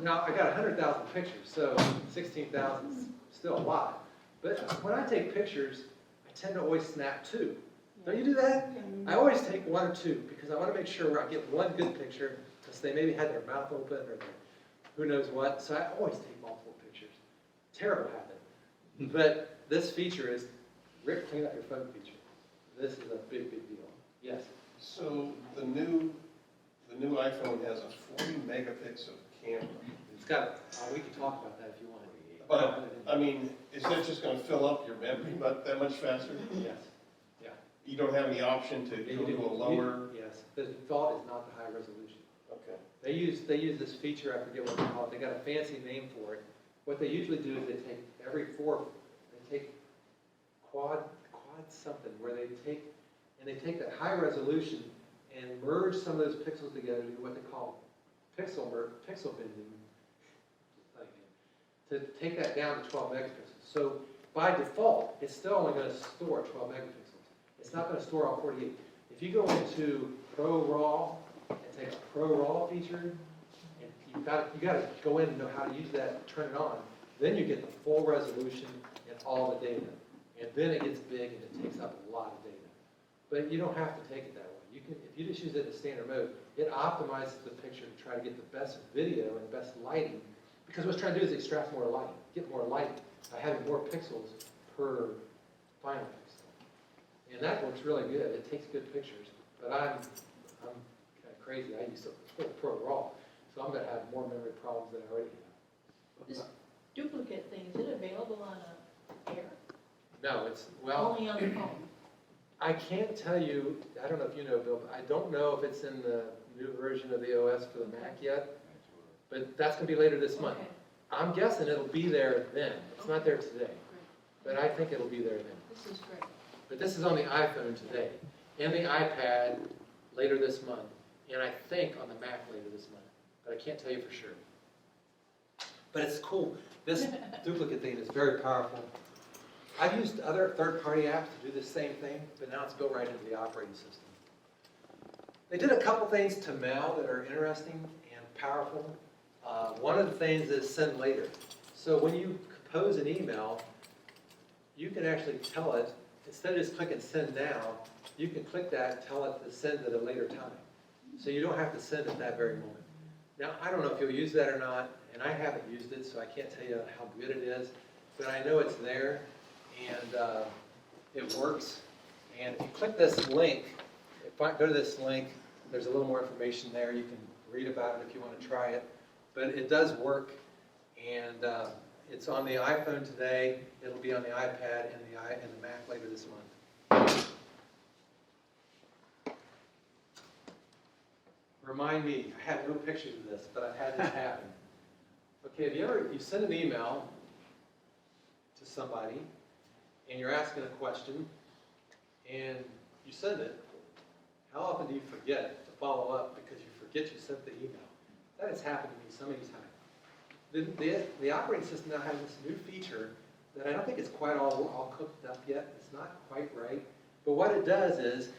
Now, I got 100,000 pictures, so 16,000 is still a lot. But when I take pictures, I tend to always snap 2. Don't you do that? I always take 1 or 2 because I want to make sure I get one good picture because they maybe had their mouth open or who knows what. So I always take multiple pictures. Terrible habit. But this feature is, Rick, clean up your phone feature. This is a big, big deal. Yes? So the new iPhone has a 40 megapixel camera. It's got, we can talk about that if you want. But, I mean, is that just gonna fill up your memory that much faster? Yes. Yeah. You don't have any option to go to a lower? Yes. The default is not the high resolution. Okay. They use this feature, I forget what they call it, they got a fancy name for it. What they usually do is they take quad something, where they take that high resolution and merge some of those pixels together to do what they call pixel bending, to take that down to 12 megapixels. So by default, it's still only going to store 12 megapixels. It's not going to store all 48. If you go into Pro Raw and take a Pro Raw feature, and you got to go in and know how to use that and turn it on, then you get the full resolution and all the data. And then it gets big and it takes up a lot of data. But you don't have to take it that way. You can, if you just use it in standard mode, it optimizes the picture to try to get the best video and the best lighting. Because what it's trying to do is extract more light, get more light by having more pixels per final pixel. And that works really good. It takes good pictures. But I'm kind of crazy. I use Pro Raw, so I'm going to have more memory problems than I already have. This duplicate thing, is it available on a Air? No, it's, well, Only on the phone? I can't tell you, I don't know if you know, Bill, but I don't know if it's in the new version of the OS for the Mac yet, but that's going to be later this month. Okay. I'm guessing it'll be there then. It's not there today, but I think it'll be there then. This is great. But this is on the iPhone today, and the iPad later this month, and I think on the Mac later this month, but I can't tell you for sure. But it's cool. This duplicate thing is very powerful. I've used other third-party apps to do the same thing, but now it's built right into the operating system. They did a couple things to mail that are interesting and powerful. One of the things is send later. So when you compose an email, you can actually tell it, instead of just clicking send now, you can click that and tell it to send at a later time. So you don't have to send at that very moment. Now, I don't know if you'll use that or not, and I haven't used it, so I can't tell you how good it is, but I know it's there. And it works. And if you click this link, if I go to this link, there's a little more information there. You can read about it if you want to try it. But it does work, and it's on the iPhone today. It'll be on the iPad and the Mac later this month. remind me, I have no pictures of this, but I've had this happen. Okay, have you send an email to somebody, and you're asking a question, and you send it. How often do you forget to follow up because you forget you sent the email? That has happened to me so many times. The operating system now has this new feature that I don't think it's quite all cooked up yet. It's not quite right. But what it does is,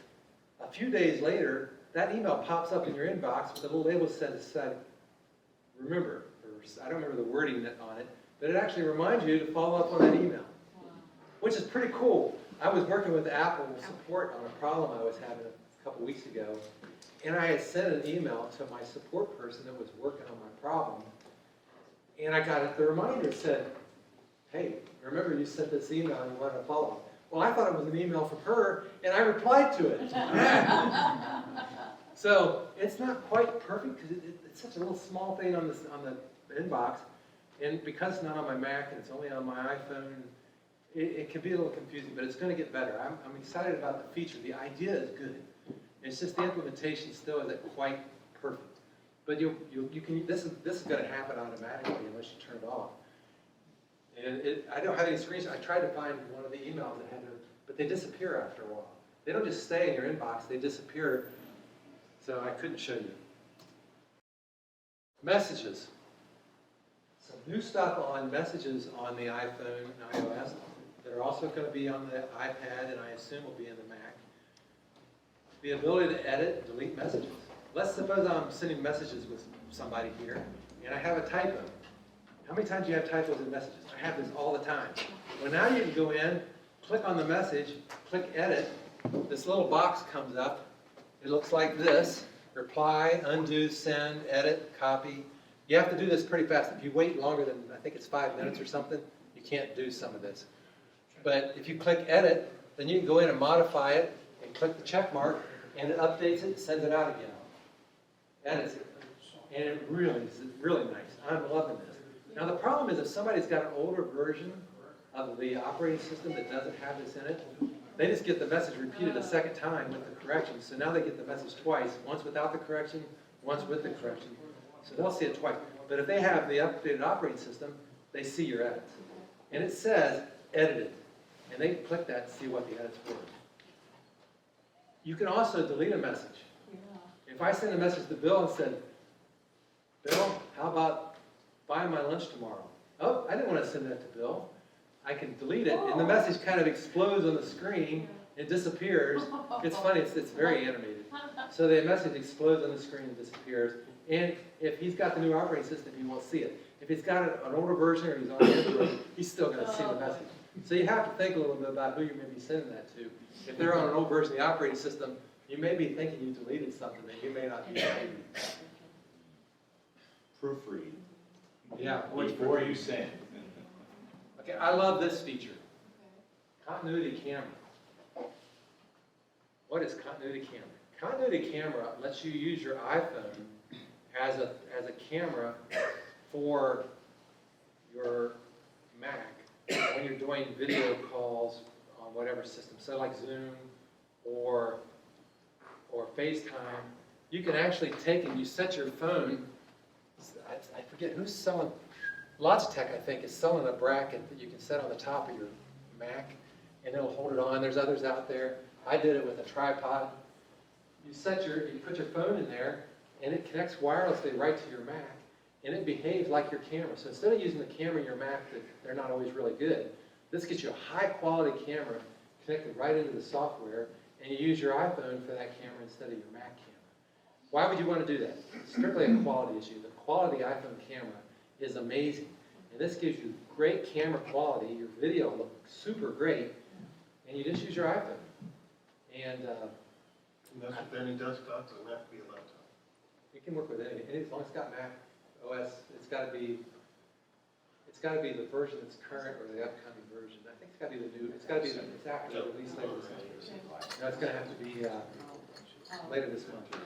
a few days later, that email pops up in your inbox with a little label that says, remember, or I don't remember the wording on it, but it actually reminds you to follow up on that email, which is pretty cool. I was working with Apple support on a problem I was having a couple weeks ago, and I had sent an email to my support person that was working on my problem, and I got the reminder. It said, hey, remember you sent this email and you wanted to follow up. Well, I thought it was an email from her, and I replied to it. So it's not quite perfect because it's such a little small thing on the inbox, and because it's not on my Mac and it's only on my iPhone, it can be a little confusing, but it's going to get better. I'm excited about the feature. The idea is good. It's just the implementation still isn't quite perfect. But you can. This is going to happen automatically unless you turn it off. And I don't have any screenshots. I tried to find one of the emails that had but they disappear after a while. They don't just stay in your inbox, they disappear. So I couldn't show you. Messages. Some new stuff on messages on the iPhone and iOS that are also going to be on the iPad and I assume will be in the Mac. The ability to edit, delete messages. Let's suppose I'm sending messages with somebody here and I have a typo. How many times do you have typos in messages? I have this all the time. Well, now you can go in, click on the message, click edit. This little box comes up. It looks like this. Reply, undo, send, edit, copy. You have to do this pretty fast. If you wait longer than, I think it's 5 minutes or something, you can't do some of this. But if you click edit, then you can go in and modify it and click the check mark, and it updates it, sends it out again. Edits it. And it really is really nice. I'm loving this. Now the problem is if somebody's got an older version of the operating system that doesn't have this in it, they just get the message repeated a second time with the correction. So now they get the message twice, once without the correction, once with the correction. So they'll see it twice. But if they have the updated operating system, they see your edits. And it says edited. And they can click that and see what the edits were. You can also delete a message. If I send a message to Bill and said, Bill, how about buying my lunch tomorrow? Oh, I didn't want to send that to Bill. I can delete it, and the message kind of explodes on the screen and disappears. It's funny, it's very animated. So the message explodes on the screen and disappears. And if he's got the new operating system, he won't see it. If he's got an older version or he's on Android, he's still going to see the message. So you have to think a little bit about who you may be sending that to. If they're on an old version of the operating system, you may be thinking you deleted something that you may not be deleting. Proofread. Yeah. Before you send. Okay, I love this feature. Continuity camera. What is continuity camera? Continuity camera lets you use your iPhone as a camera for your Mac when you're doing video calls on whatever system. So like Zoom or FaceTime. You can actually take and you set your phone. I forget who's selling. Logitech, I think, is selling a bracket that you can set on the top of your Mac, and it'll hold it on. There's others out there. I did it with a tripod. You put your phone in there, and it connects wirelessly right to your Mac, and it behaves like your camera. So instead of using the camera in your Mac, they're not always really good. This gets you a high-quality camera connected right into the software, and you use your iPhone for that camera instead of your Mac camera. Why would you want to do that? It's strictly a quality issue. The quality of the iPhone camera is amazing. And this gives you great camera quality. Your video looks super great. And you just use your iPhone. And that's with any desktop, doesn't have to be a laptop. It can work with any as long as it's got Mac OS. It's got to be the version that's current or the upcoming version. I think it's got to be the new. It's got to be it's after the release later this month. No, it's going to have to be later this month.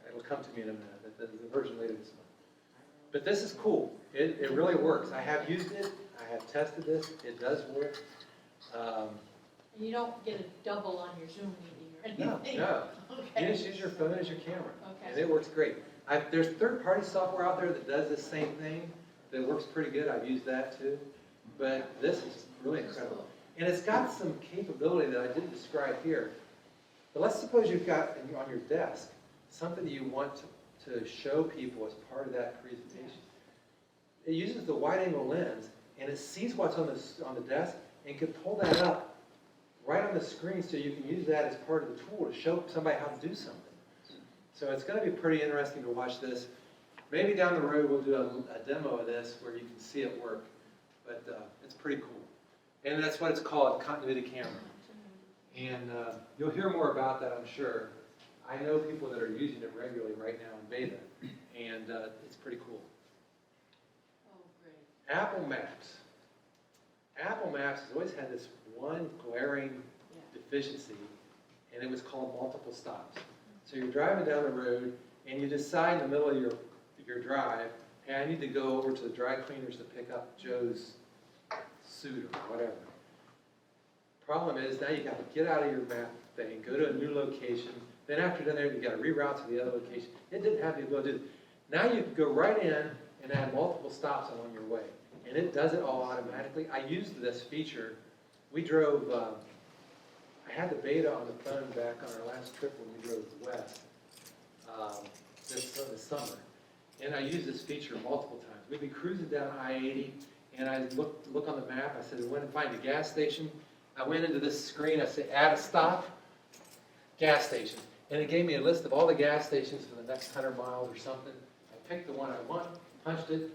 It'll come to me in a minute. The version later this month. But this is cool. It really works. I have used it. I have tested this. It does work. And you don't get a double on your Zoom meeting or anything? No. Okay. You just use your phone as your camera. Okay. And it works great. There's third-party software out there that does the same thing, that works pretty good, I've used that too, but this is really incredible. And it's got some capability that I didn't describe here. But let's suppose you've got on your desk something that you want to show people as part of that presentation. It uses the wide-angle lens, and it sees what's on the desk, and can pull that up right on the screen so you can use that as part of the tool to show somebody how to do something. So it's going to be pretty interesting to watch this. Maybe down the road we'll do a demo of this where you can see it work, but it's pretty cool. And that's what it's called, continuity camera. And you'll hear more about that, I'm sure. I know people that are using it regularly right now in beta, and it's pretty cool. Oh, great. Apple Maps. Apple Maps has always had this one glaring deficiency, and it was called multiple stops. So you're driving down the road, and you decide in the middle of your drive, hey, I need to go over to the dry cleaners to pick up Joe's suit or whatever. Problem is, now you got to get out of your map thing, go to a new location, then after you're done there, you got to reroute to the other location. It didn't have the ability to do that. Now you can go right in and add multiple stops along your way, and it does it all automatically. I used this feature. We drove, I had the beta on the phone back on our last trip when we drove west this summer, and I used this feature multiple times. We'd be cruising down I-80, and I look on the map. I said, I went and find a gas station. I went into this screen. I said, add a stop, gas station. And it gave me a list of all the gas stations for the next 100 miles or something. I picked the one I want, punched it.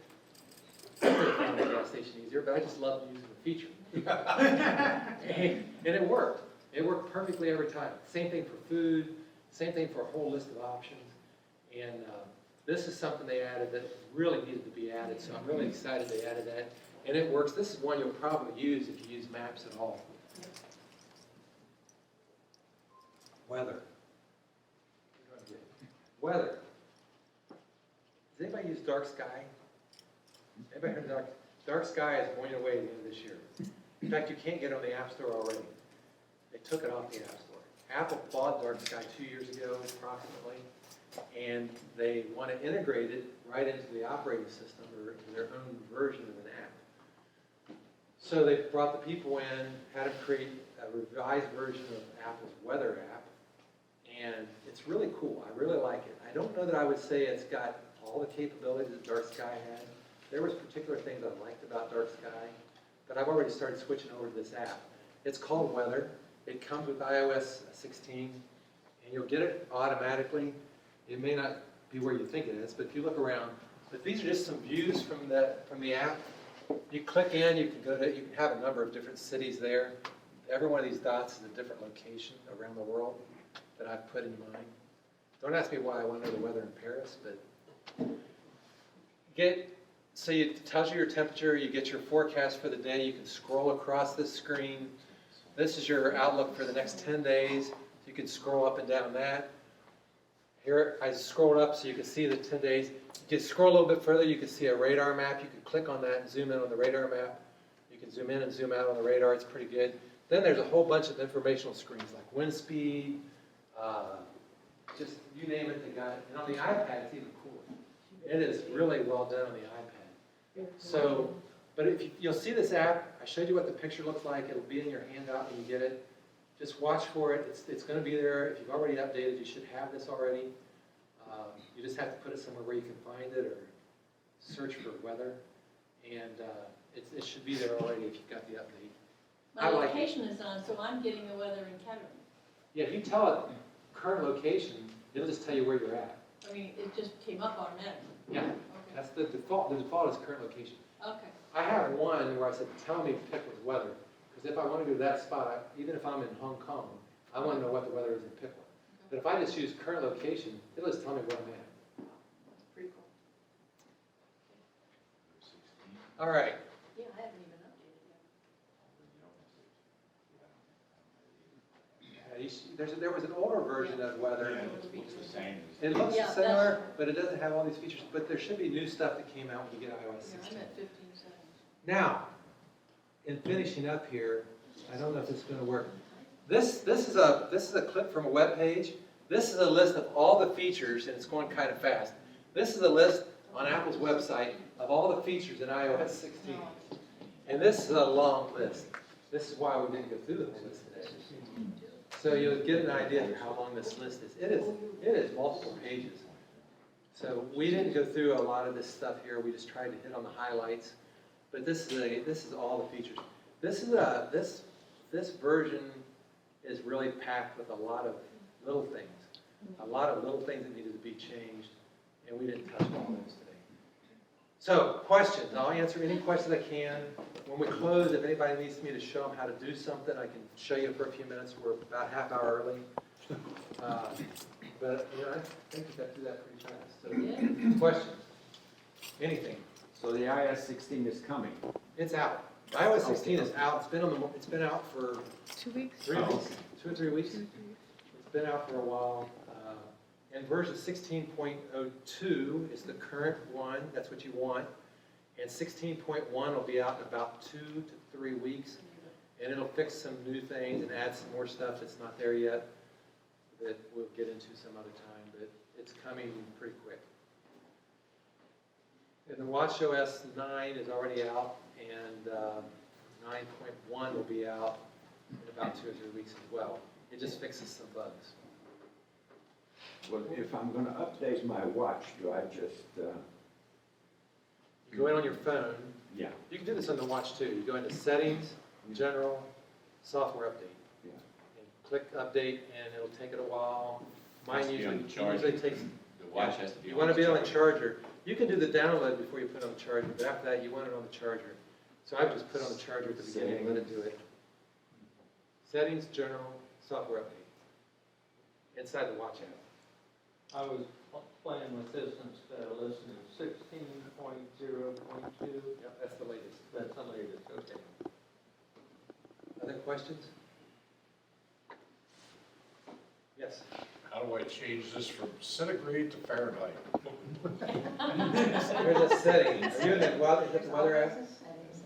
I could have found the gas station easier, but I just loved using the feature. And it worked. It worked perfectly every time. Same thing for food, same thing for a whole list of options. And this is something they added that really needed to be added, so I'm really excited they added that. And it works. This is one you'll probably use if you use maps at all. Weather. Weather. Does anybody use dark sky? Anybody heard of dark sky is going away at the end of this year. In fact, you can't get it on the App Store already. They took it off the App Store. Apple bought dark sky 2 years ago, approximately, and they want to integrate it right into the operating system or into their own version of an app. So they brought the people in, had them create a revised version of Apple's weather app, and it's really cool. I really like it. I don't know that I would say it's got all the capabilities that dark sky had. There was particular things I liked about dark sky, but I've already started switching over to this app. It's called Weather. It comes with iOS 16, and you'll get it automatically. It may not be where you think it is, but if you look around, but these are just some views from the app. You click in, you can have a number of different cities there. Every one of these dots is a different location around the world that I've put in mind. Don't ask me why I want to know the weather in Paris, but so it tells you your temperature, you get your forecast for the day, you can scroll across this screen. This is your outlook for the next 10 days. You can scroll up and down that. Here I scrolled up so you can see the 10 days. You can scroll a little bit further, you can see a radar map. You can click on that and zoom in on the radar map. You can zoom in and zoom out on the radar, it's pretty good. Then there's a whole bunch of informational screens like wind speed, just you name it, they got it. And on the iPad, it's even cooler. It is really well done on the iPad. So, but you'll see this app. I showed you what the picture looks like. It'll be in your handout when you get it. Just watch for it. It's going to be there. If you've already updated, you should have this already. You just have to put it somewhere where you can find it or search for weather. And it should be there already if you've got the update. My location is on, so I'm getting the weather in Kettering. Yeah, if you tell it current location, it'll just tell you where you're at. I mean, it just came up automatically. Yeah, Okay. that's the default. The default is current location. Okay. I have one where I said, tell me Pickle's weather. Because if I want to go to that spot, even if I'm in Hong Kong, I want to know what the weather is in Pickle. But if I just use current location, it'll just tell me where I'm at. That's pretty cool. All right. Yeah, I haven't even updated yet. There was an older version of weather. It looks the same. It looks Yeah, similar, but it doesn't have all these features. But there should be new stuff that came out when you get iOS Yeah, 16. I'm at 15 seconds. Now, in finishing up here, I don't know if this is going to work. This is a clip from a web page. This is a list of all the features, and it's going kind of fast. This is a list on Apple's website of all the features in iOS 16. And this is a long list. This is why we didn't go through the whole list today. So you'll get an idea of how long this list is. It is multiple pages. So we didn't go through a lot of this stuff here. We just tried to hit on the highlights. But this is all the features. This version is really packed with a lot of little things. A lot of little things that needed to be changed, and we didn't touch all those today. So, questions. I'll answer any questions I can. When we close, if anybody needs me to show them how to do something, I can show you for a few minutes. We're about half hour early. But I think we got through that pretty fast. So, questions? Anything? So the iOS 16 is coming. It's out. iOS 16 is out. It's been out for 2 weeks? 3 weeks, 2 or 3 weeks. It's been out for a while. And version 16.02 is the current one. That's what you want. And 16.1 will be out in about 2 to 3 weeks. And it'll fix some new things and add some more stuff that's not there yet that we'll get into some other time. But it's coming pretty quick. And the watchOS 9 is already out, and 9.1 will be out in about 2 or 3 weeks as well. It just fixes some bugs. Well, if I'm gonna update my watch, do I just, You go in on your phone. yeah, You can do this on the watch too. You go into Settings, General, Software Update. yeah. And click Update, and it'll take it a while. Has Mine to be on usually, the charger. usually takes. The watch has to be You on want to the be on the charger. charger. You can do the download before you put it on the charger, but after that, you want it on the charger. So I would just put it on the charger at the beginning and let it do it. Settings, General, Software Update. Inside the watch app. I was playing with this instead of listening to 16.0.2. Yep, that's the latest. That's the latest, okay. Other questions? Yes. How do I change this from centigrade to Fahrenheit? There's a setting. Are you in the weather, is that the weather app?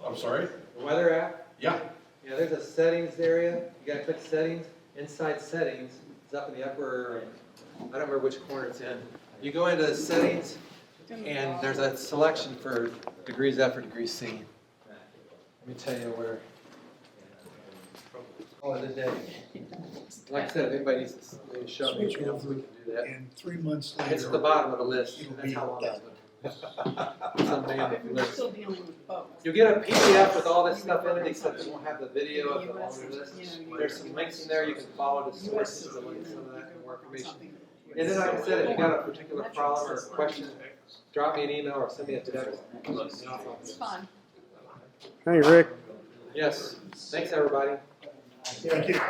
I'm sorry? The weather app? Yeah. Yeah, there's a settings area. You gotta click settings. Inside settings, it's up in the upper, I don't remember which corner it's in. You go into settings, and there's a selection for degrees F or degrees C. Let me tell you where. Oh, the day. Like I said, if anybody needs to show me, we can do that. And 3 months later. It's at the bottom of the list. It'll That's be how long done. it's been. Some name of the We're list. still dealing with bugs. You'll get a PDF with all this stuff in it, except it won't have the video of the longer list. There's some links in there you can follow to sources and look at some of that and more information. And then, like I said, if you got a particular problem or a question, drop me an email or send me a text. It's fun. Hey, Rick. Yes, thanks, everybody. Thank you.